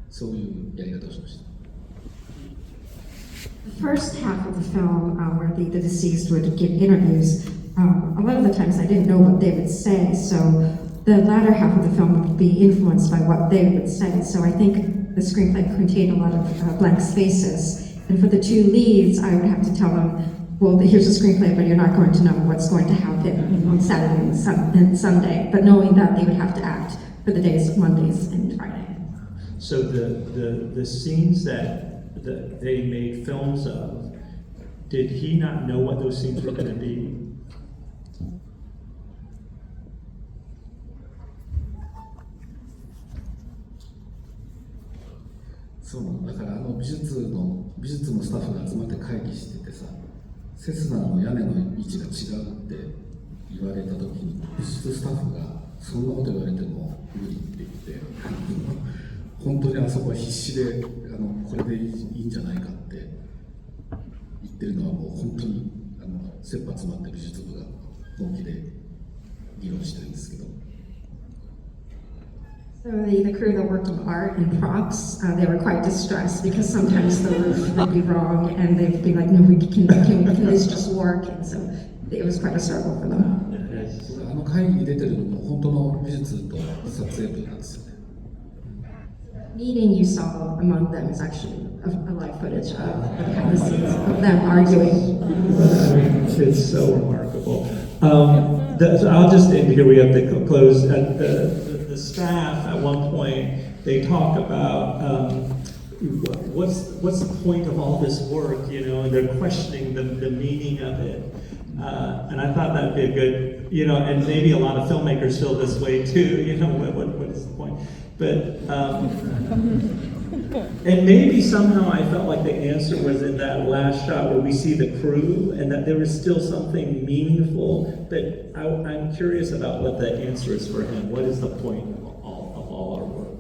そういうやり方をしました。The first half of the film, where the deceased would give interviews, a lot of the times I didn't know what they would say, so the latter half of the film would be influenced by what they would say. So I think the screenplay contained a lot of blank spaces. And for the two leads, I would have to tell them, well, here's a screenplay, but you're not going to know what's going to happen on Saturday and Sunday, but knowing that they would have to act for the days of Mondays and Friday. So the scenes that they made films of, did he not know what those scenes were going to be? そうだから美術のスタッフが集まって会議しててさ、セスナの屋根の位置が違うって言われた時に美術スタッフがそんなこと言われても無理って言って本当にあそこは必死でこれでいいんじゃないかって言ってるのはもう本当に切羽詰まって美術部が本気で議論してるんですけど。So the crew that worked on art and props, they were quite distressed because sometimes the roof would be wrong and they'd be like, no, can this just work? And so it was quite a struggle for them. 会議に出てるのも本当の美術と撮影部なんですよね。Meeting you saw among them is actually a live footage of behind the scenes of them arguing. It's so remarkable. So I'll just end here. We have to close. The staff at one point they talk about what's the point of all this work, and they're questioning the meaning of it. And I thought that'd be a good, and maybe a lot of filmmakers feel this way too. What is the point? But and maybe somehow I felt like the answer was in that last shot where we see the crew, and that there was still something meaningful. But I'm curious about what the answer is for him. What is the point of all our work?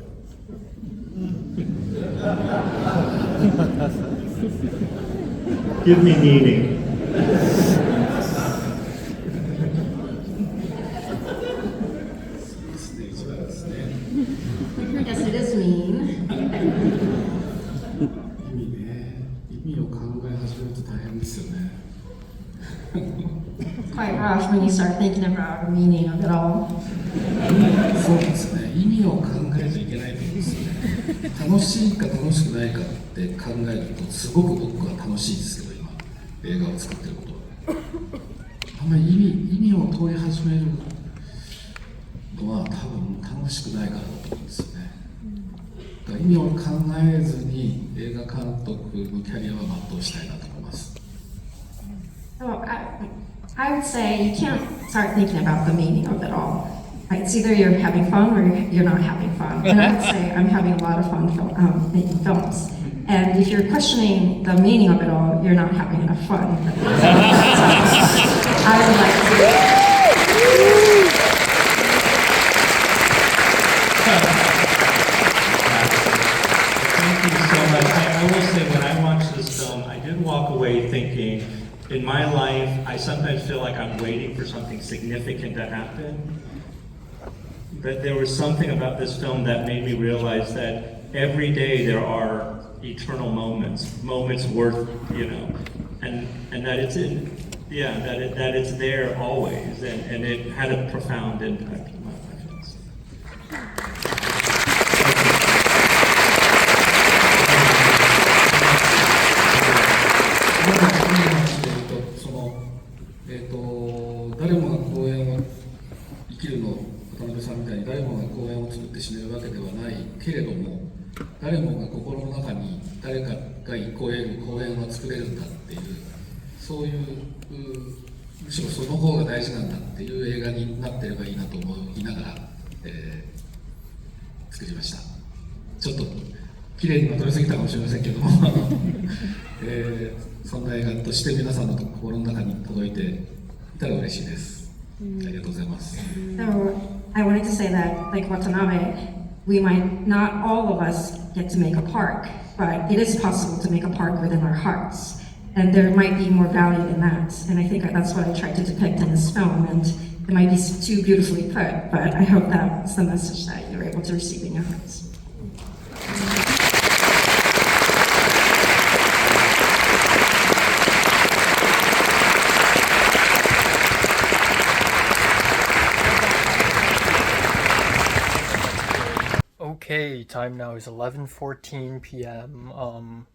Give me meaning. Yes, it is mean. 意味を考え始めると大変ですよね。It's quite rough when you start thinking about the meaning of it all. そうですね。意味を考えないといけないと思うんですよね。楽しいか楽しくないかって考えるとすごく僕は楽しいですけど、今映画を作ってることはあんまり意味を問い始めるのは多分楽しくないからだと思うんですよね。だから意味を考えずに映画監督のキャリアは全うしたいなと思います。So I would say you can't start thinking about the meaning of it all. It's either you're having fun or you're not having fun. And I would say I'm having a lot of fun making films. And if you're questioning the meaning of it all, you're not having enough fun. I would like to. Thank you so much. I walk away thinking, in my life, I sometimes feel like I'm waiting for something significant to happen. But there was something about this film that made me realize that every day there are eternal moments worth, and that it's that it's there always, and it had a profound impact on my life.誰もが公園を生きるの渡辺さんみたいに誰もが公園を作って死ねるわけではないけれども、誰もが心の中に誰かが憩える公園を作れるんだっていう、そういうむしろその方が大事なんだっていう映画になってればいいなと思いながら、作りました。ちょっと綺麗にまとめすぎたかもしれませんけどもそんな映画として皆さんの心の中に届いていたら嬉しいです。ありがとうございます。So I wanted to say that, like Watanabe, we might not all of us get to make a park, but it is possible to make a park within our hearts. And there might be more value in that. And I think that's what I tried to depict in this film. And it might be too beautifully put, but I hope that's the message that you're able to receive in your hearts. Okay, time now is 11:14 p.m.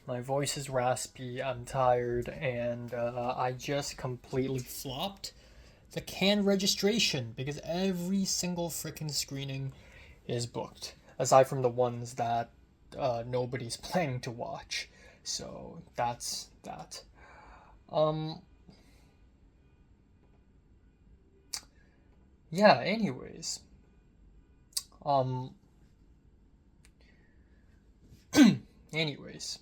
My voice is raspy, I'm tired, and I just completely flopped the Cannes registration because every single freaking screening is booked, aside from the ones that nobody's planning to watch. So that's that. Yeah, anyways. Anyways,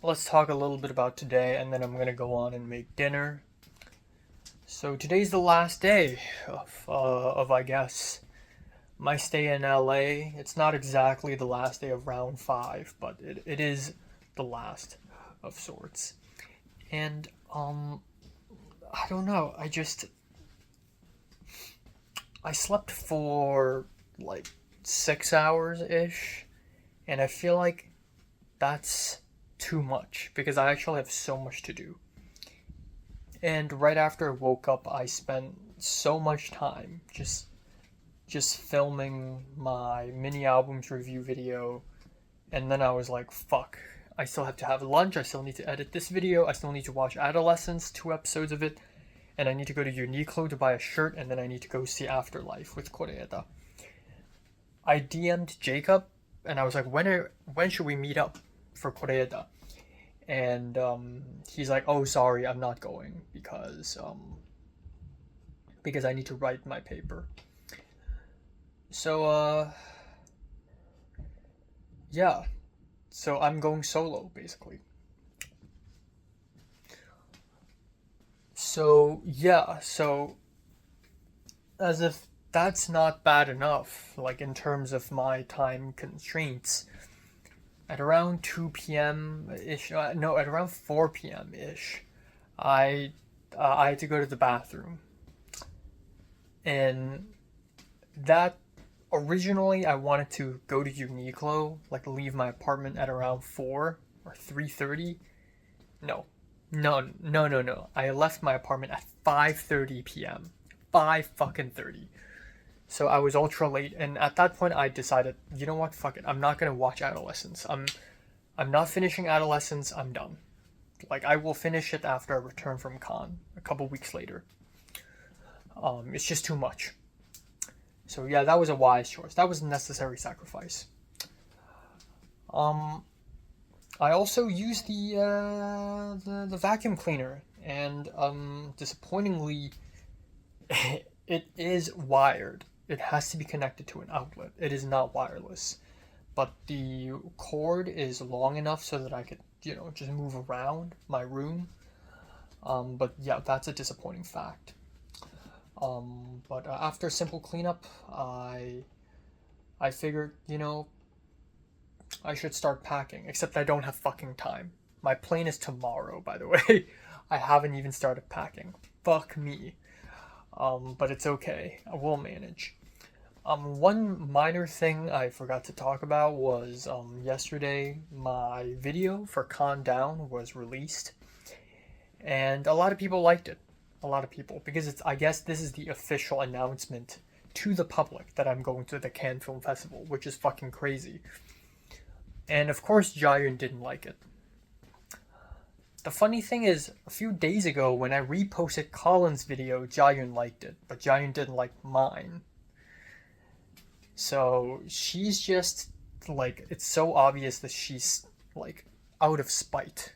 let's talk a little bit about today, and then I'm gonna go on and make dinner. So today's the last day of I guess my stay in LA. It's not exactly the last day of round 5, but it is the last of sorts. And I don't know. I slept for like 6 hours ish, and I feel like that's too much because I actually have so much to do. And right after I woke up, I spent so much time just filming my mini albums review video, and then I was like, fuck, I still have to have lunch, I still need to edit this video, I still need to watch Adolescence, 2 episodes of it, and I need to go to Uniqlo to buy a shirt, and then I need to go see Afterlife with Koreeda. I DM'd Jacob, and I was like, when should we meet up for Koreeda? And he's like, oh, sorry, I'm not going because I need to write my paper. So yeah, so I'm going solo basically. So yeah, so as if that's not bad enough, like in terms of my time constraints, at around 2 p.m. ish, no, at around 4 p.m. ish, I had to go to the bathroom. And that, originally I wanted to go to Uniqlo, like leave my apartment at around 4 or 3:30. No. I left my apartment at 5:30 p.m. 5:30. So I was ultra late, and at that point I decided, you know what, fuck it, I'm not gonna watch Adolescence. I'm not finishing Adolescence, I'm done. Like, I will finish it after I return from Cannes, a couple weeks later. It's just too much. So yeah, that was a wise choice. That was a necessary sacrifice. I also used the vacuum cleaner, and disappointingly, it is wired. It has to be connected to an outlet. It is not wireless, but the cord is long enough so that I could, just move around my room. But yeah, that's a disappointing fact. But after simple cleanup, I figured, I should start packing, except I don't have fucking time. My plane is tomorrow, by the way. I haven't even started packing. Fuck me. But it's okay. I will manage. One minor thing I forgot to talk about was yesterday my video for Calm Down was released, and a lot of people liked it. A lot of people, because I guess this is the official announcement to the public that I'm going to the Cannes Film Festival, which is fucking crazy. And of course, Jaehyun didn't like it. The funny thing is, a few days ago when I reposted Colin's video, Jaehyun liked it, but Jaehyun didn't like mine. So she's just like, it's so obvious that she's like out of spite.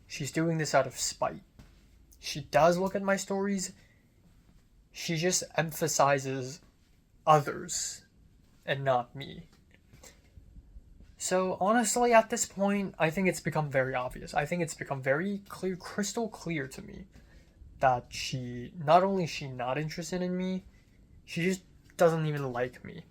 She's doing this out of spite. She does look at my stories. She just emphasizes others and not me. So honestly, at this point, I think it's become very obvious. I think it's become very clear, crystal clear to me that she, not only is she not interested in me, she just doesn't even like me.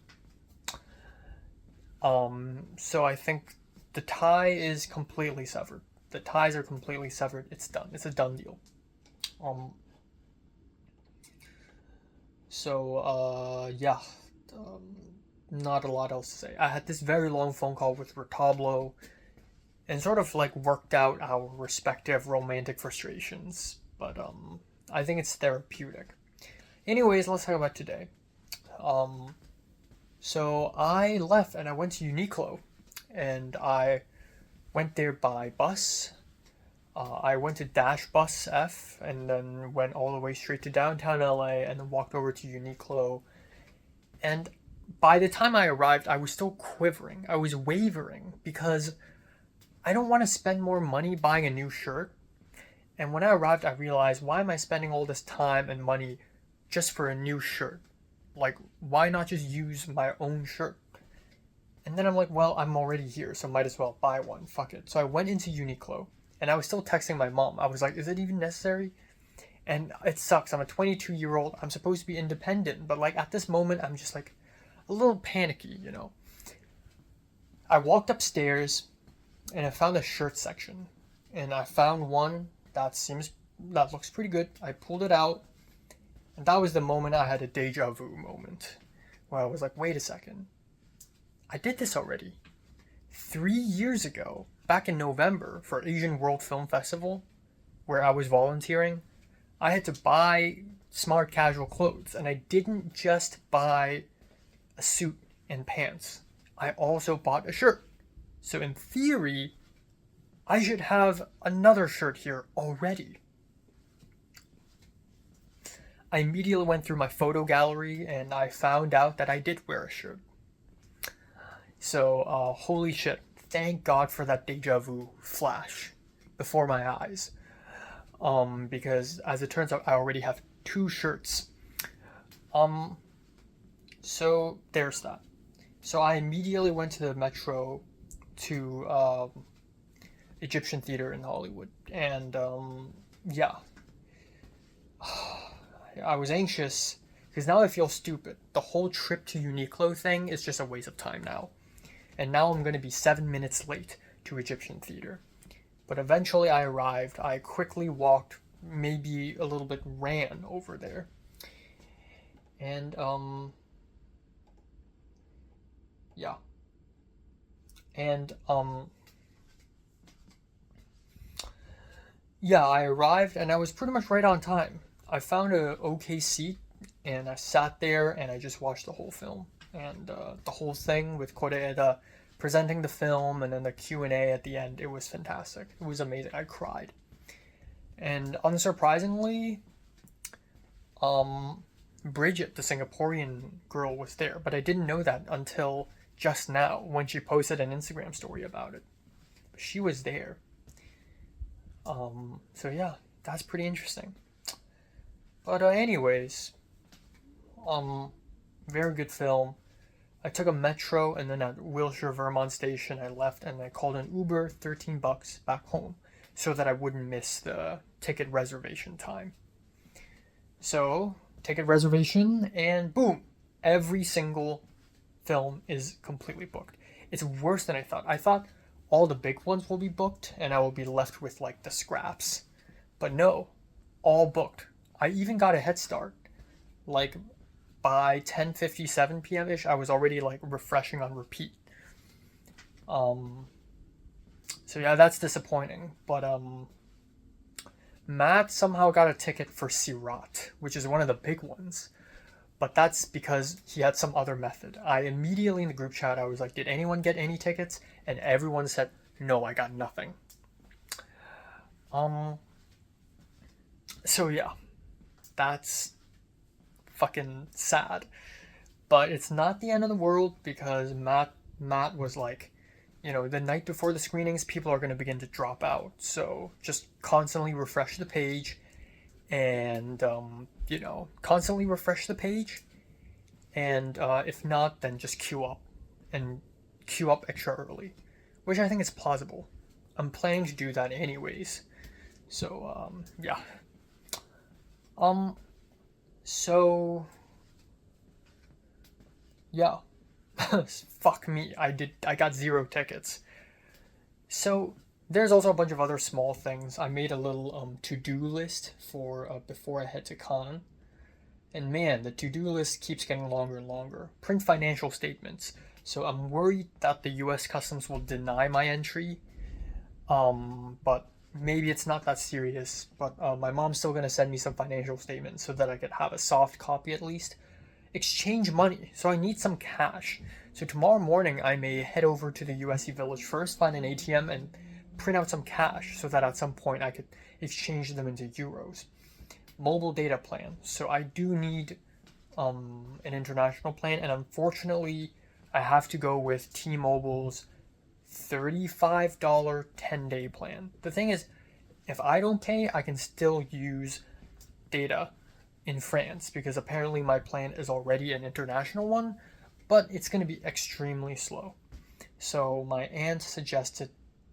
So I think the tie is completely severed. The ties are completely severed. It's done. It's a done deal. Yeah. Not a lot else to say. I had this very long phone call with Retablo and sort of like worked out our respective romantic frustrations. But I think it's therapeutic. Anyways, let's talk about today. So I left and I went to Uniqlo, and I went there by bus. I went to Dash Bus F and then went all the way straight to downtown LA and then walked over to Uniqlo. And by the time I arrived, I was still quivering. I was wavering because I don't want to spend more money buying a new shirt. And when I arrived, I realized, why am I spending all this time and money just for a new shirt? Like, why not just use my own shirt? And then I'm like, well, I'm already here, so might as well buy one. Fuck it. So I went into Uniqlo, and I was still texting my mom. I was like, is it even necessary? And it sucks. I'm a 22-year-old. I'm supposed to be independent, but like at this moment, I'm just like a little panicky, you know? I walked upstairs, and I found a shirt section, and I found one that looks pretty good. I pulled it out, and that was the moment I had a deja vu moment, where I was like, wait a second. I did this already. 3 years ago, back in November, for Asian World Film Festival, where I was volunteering, I had to buy smart casual clothes, and I didn't just buy a suit and pants. I also bought a shirt. So in theory, I should have another shirt here already. I immediately went through my photo gallery and I found out that I did wear a shirt. So, holy shit. Thank God for that deja vu flash before my eyes. Because as it turns out, I already have 2 shirts. So there's that. So I immediately went to the Metro to Egyptian Theater in Hollywood, and yeah, I was anxious because now I feel stupid. The whole trip to Uniqlo thing is just a waste of time now, and now I'm going to be 7 minutes late to Egyptian Theater. But eventually I arrived. I quickly walked, maybe a little bit ran over there, and yeah. And, yeah, I arrived and I was pretty much right on time. I found a okay seat and I sat there and I just watched the whole film. And the whole thing with Koreeda presenting the film and then the Q&A at the end, it was fantastic. It was amazing. I cried. And unsurprisingly, Bridget, the Singaporean girl, was there. But I didn't know that until just now when she posted an Instagram story about it. She was there. So yeah, that's pretty interesting. But anyways, very good film. I took a metro and then at Wilshire Vermont station I left and I called an Uber, $13 back home so that I wouldn't miss the ticket reservation time. So, ticket reservation and boom, every single film is completely booked. It's worse than I thought. I thought all the big ones will be booked and I will be left with like the scraps. But no, all booked. I even got a head start. Like by 10:57 p.m. ish, I was already like refreshing on repeat. So yeah, that's disappointing. But Matt somehow got a ticket for Sirat, which is one of the big ones. But that's because he had some other method. I immediately in the group chat, I was like, did anyone get any tickets? And everyone said, no, I got nothing. So yeah, that's fucking sad. But it's not the end of the world because Matt was like, the night before the screenings, people are going to begin to drop out. So just constantly refresh the page and, constantly refresh the page. And if not, then just queue up and queue up extra early, which I think is plausible. I'm planning to do that anyways. So, yeah. So, yeah. Fuck me, I got 0 tickets. So there's also a bunch of other small things. I made a little to-do list for before I head to con, and man, the to-do list keeps getting longer and longer. Print financial statements. So I'm worried that the U.S. Customs will deny my entry, but maybe it's not that serious. But my mom's still gonna send me some financial statements so that I could have a soft copy at least. Exchange money, so I need some cash. So tomorrow morning I may head over to the USC Village first, find an ATM and print out some cash so that at some point I could exchange them into euros. Mobile data plan, so I do need an international plan, and unfortunately I have to go with T-Mobile's $35 10-day plan. The thing is, if I don't pay, I can still use data in France because apparently my plan is already an international one, but it's going to be extremely slow. So my aunt suggested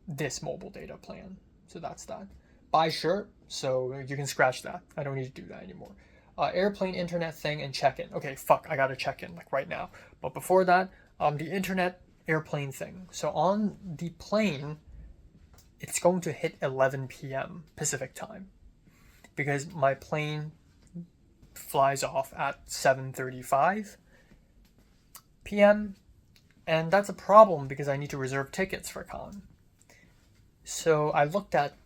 this mobile data plan. So that's that. Buy shirt, so you can scratch that. I don't need to do that anymore. Airplane internet thing and check-in. Okay, fuck, I gotta check in like right now. But before that, the internet airplane thing. So on the plane, it's going to hit 11 p.m. Pacific time because my plane flies off at 7:35 p.m. and that's a problem because I need to reserve tickets for con. So I looked at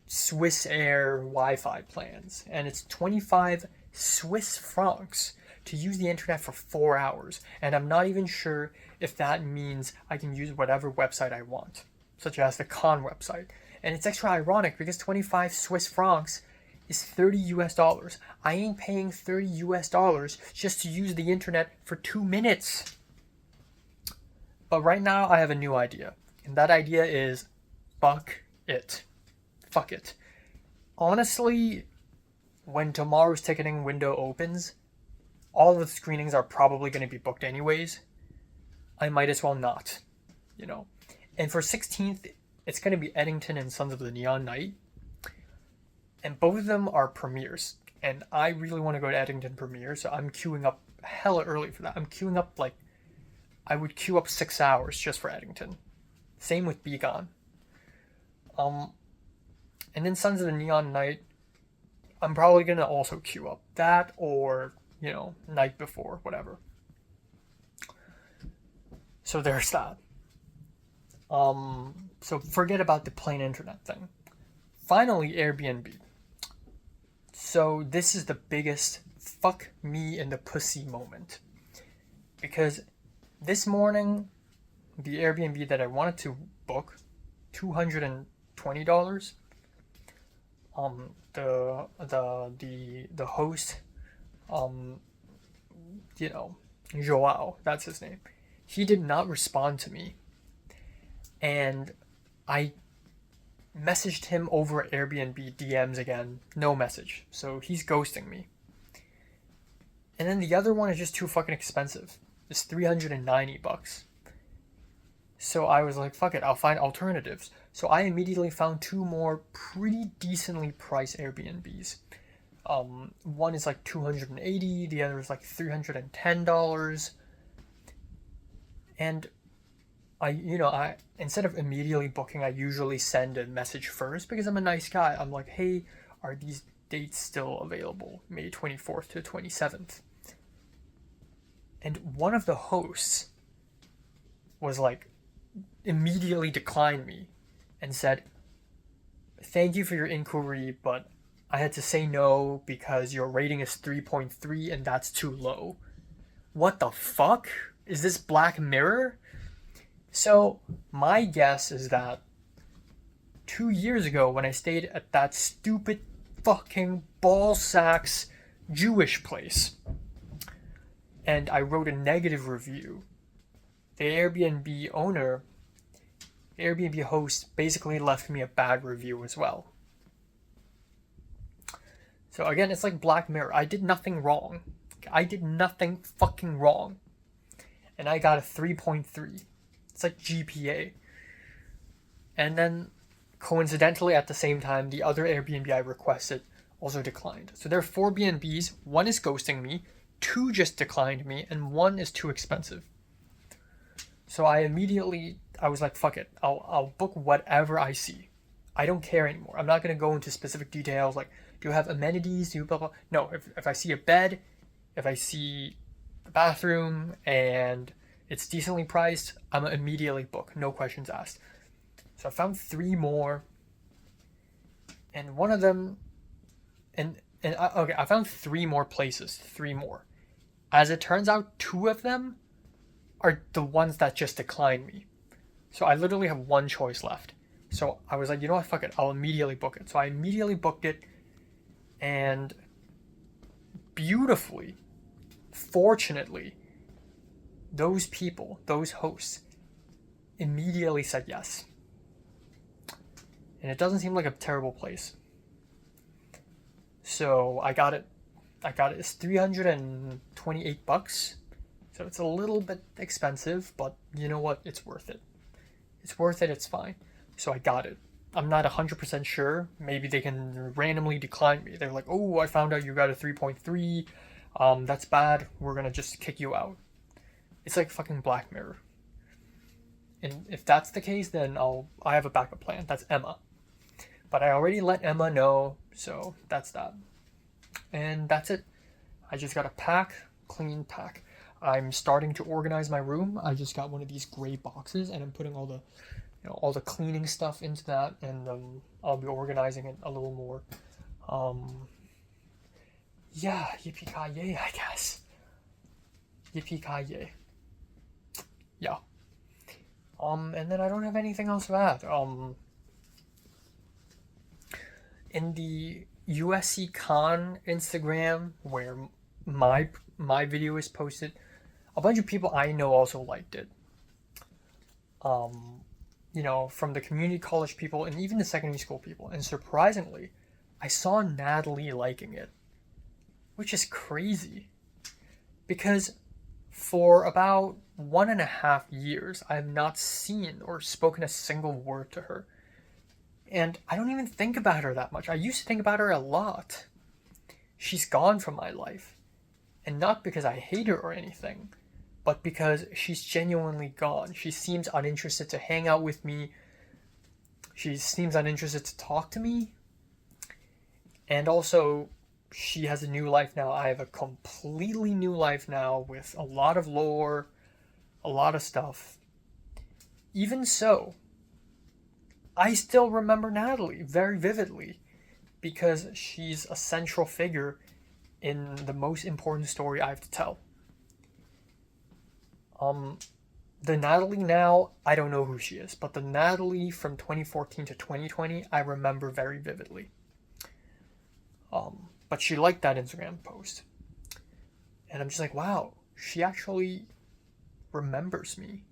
Swiss Air Wi-Fi plans and it's 25 Swiss francs to use the internet for 4 hours, and I'm not even sure if that means I can use whatever website I want, such as the con website. And it's extra ironic because 25 Swiss francs is $30. I ain't paying $30 just to use the internet for 2 minutes. But right now I have a new idea. And that idea is fuck it. Fuck it. Honestly, when tomorrow's ticketing window opens, all of the screenings are probably going to be booked anyways. I might as well not, And for 16th, it's going to be Eddington and Sons of the Neon Night. And both of them are premieres. And I really want to go to Eddington premiere, so I'm queuing up hella early for that. I'm queuing up I would queue up 6 hours just for Eddington. Same with Begon. And then Sons of the Neon Night, I'm probably going to also queue up that or, night before, whatever. So there's that. So forget about the plain internet thing. Finally, Airbnb. So this is the biggest fuck me in the pussy moment. Because this morning, the Airbnb that I wanted to book, $220. The host, Joao, that's his name. He did not respond to me. And I messaged him over Airbnb DMs again, no message. So he's ghosting me. And then the other one is just too fucking expensive. It's $390. So I was like, fuck it, I'll find alternatives. So I immediately found 2 more pretty decently priced Airbnbs. One is like $280, the other is like $310. And I instead of immediately booking, I usually send a message first because I'm a nice guy. I'm like, hey, are these dates still available? May 24th to 27th. And one of the hosts was like, immediately declined me and said, thank you for your inquiry, but I had to say no because your rating is 3.3 and that's too low. What the fuck? Is this Black Mirror? So, my guess is that 2 years ago when I stayed at that stupid fucking ballsacks Jewish place and I wrote a negative review, the Airbnb owner, the Airbnb host, basically left me a bad review as well. So again, it's like Black Mirror. I did nothing wrong. I did nothing fucking wrong. And I got a 3.3. It's like GPA. And then, coincidentally, at the same time, the other Airbnb I requested also declined. So there are 4 B&Bs. 1 is ghosting me, 2 just declined me, and 1 is too expensive. So I was like, fuck it. I'll book whatever I see. I don't care anymore. I'm not going to go into specific details like, do you have amenities? Do you blah, blah. No, if I see a bed, if I see a bathroom, and it's decently priced, I'm going to immediately book. No questions asked. So I found 3 more. And one of them, I found 3 more places. 3 more. As it turns out, 2 of them are the ones that just declined me. So I literally have 1 choice left. So I was like, you know what, fuck it, I'll immediately book it. So I immediately booked it, and beautifully, fortunately, those people, those hosts, immediately said yes. And it doesn't seem like a terrible place. So I got it. It's $328. So it's a little bit expensive, but you know what? It's worth it. It's worth it, it's fine. So I got it. I'm not 100% sure. Maybe they can randomly decline me. They're like, oh, I found out you got a 3.3. That's bad. We're gonna just kick you out. It's like fucking Black Mirror. And if that's the case, then I have a backup plan. That's Emma. But I already let Emma know, so that's that. And that's it. I just gotta clean pack. I'm starting to organize my room. I just got one of these gray boxes, and I'm putting all the cleaning stuff into that, and I'll be organizing it a little more. Yeah, yippee-ki-yay, I guess. Yippee-ki-yay. Yeah. And then I don't have anything else to add. In the USC Con Instagram, where my video is posted, a bunch of people I know also liked it. From the community college people and even the secondary school people. And surprisingly, I saw Natalie liking it, which is crazy. Because for about 1.5 years, I have not seen or spoken a single word to her. And I don't even think about her that much. I used to think about her a lot. She's gone from my life. And not because I hate her or anything, but because she's genuinely gone. She seems uninterested to hang out with me. She seems uninterested to talk to me. And also, she has a new life now. I have a completely new life now with a lot of lore, a lot of stuff. Even so, I still remember Natalie very vividly because she's a central figure in the most important story I have to tell. The Natalie now, I don't know who she is, but the Natalie from 2014 to 2020, I remember very vividly. But she liked that Instagram post. And I'm just like, wow, she actually remembers me.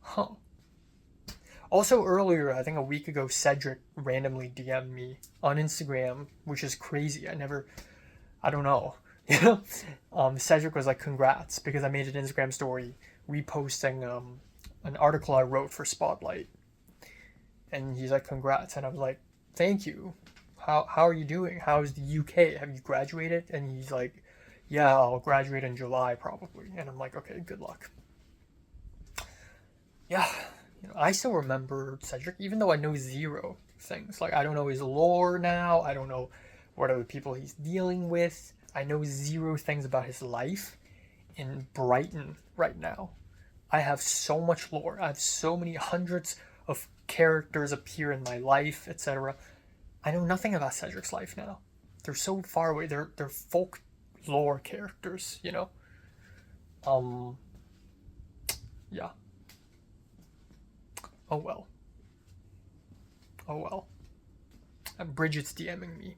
Huh. Also earlier, I think a week ago, Cedric randomly DM'd me on Instagram, which is crazy. I don't know. Cedric was like, congrats, because I made an Instagram story reposting an article I wrote for Spotlight. And he's like, congrats. And I was like, thank you. How are you doing? How's the UK? Have you graduated? And he's like, yeah, I'll graduate in July probably. And I'm like, okay, good luck. yeah, I still remember Cedric, even though I know zero things. Like, I don't know his lore now. I don't know what other people he's dealing with. I know zero things about his life in Brighton right now. I have so much lore. I have so many hundreds of characters appear in my life, etc. I know nothing about Cedric's life now. They're so far away. They're folklore characters, Yeah. Oh well. And Bridget's DMing me.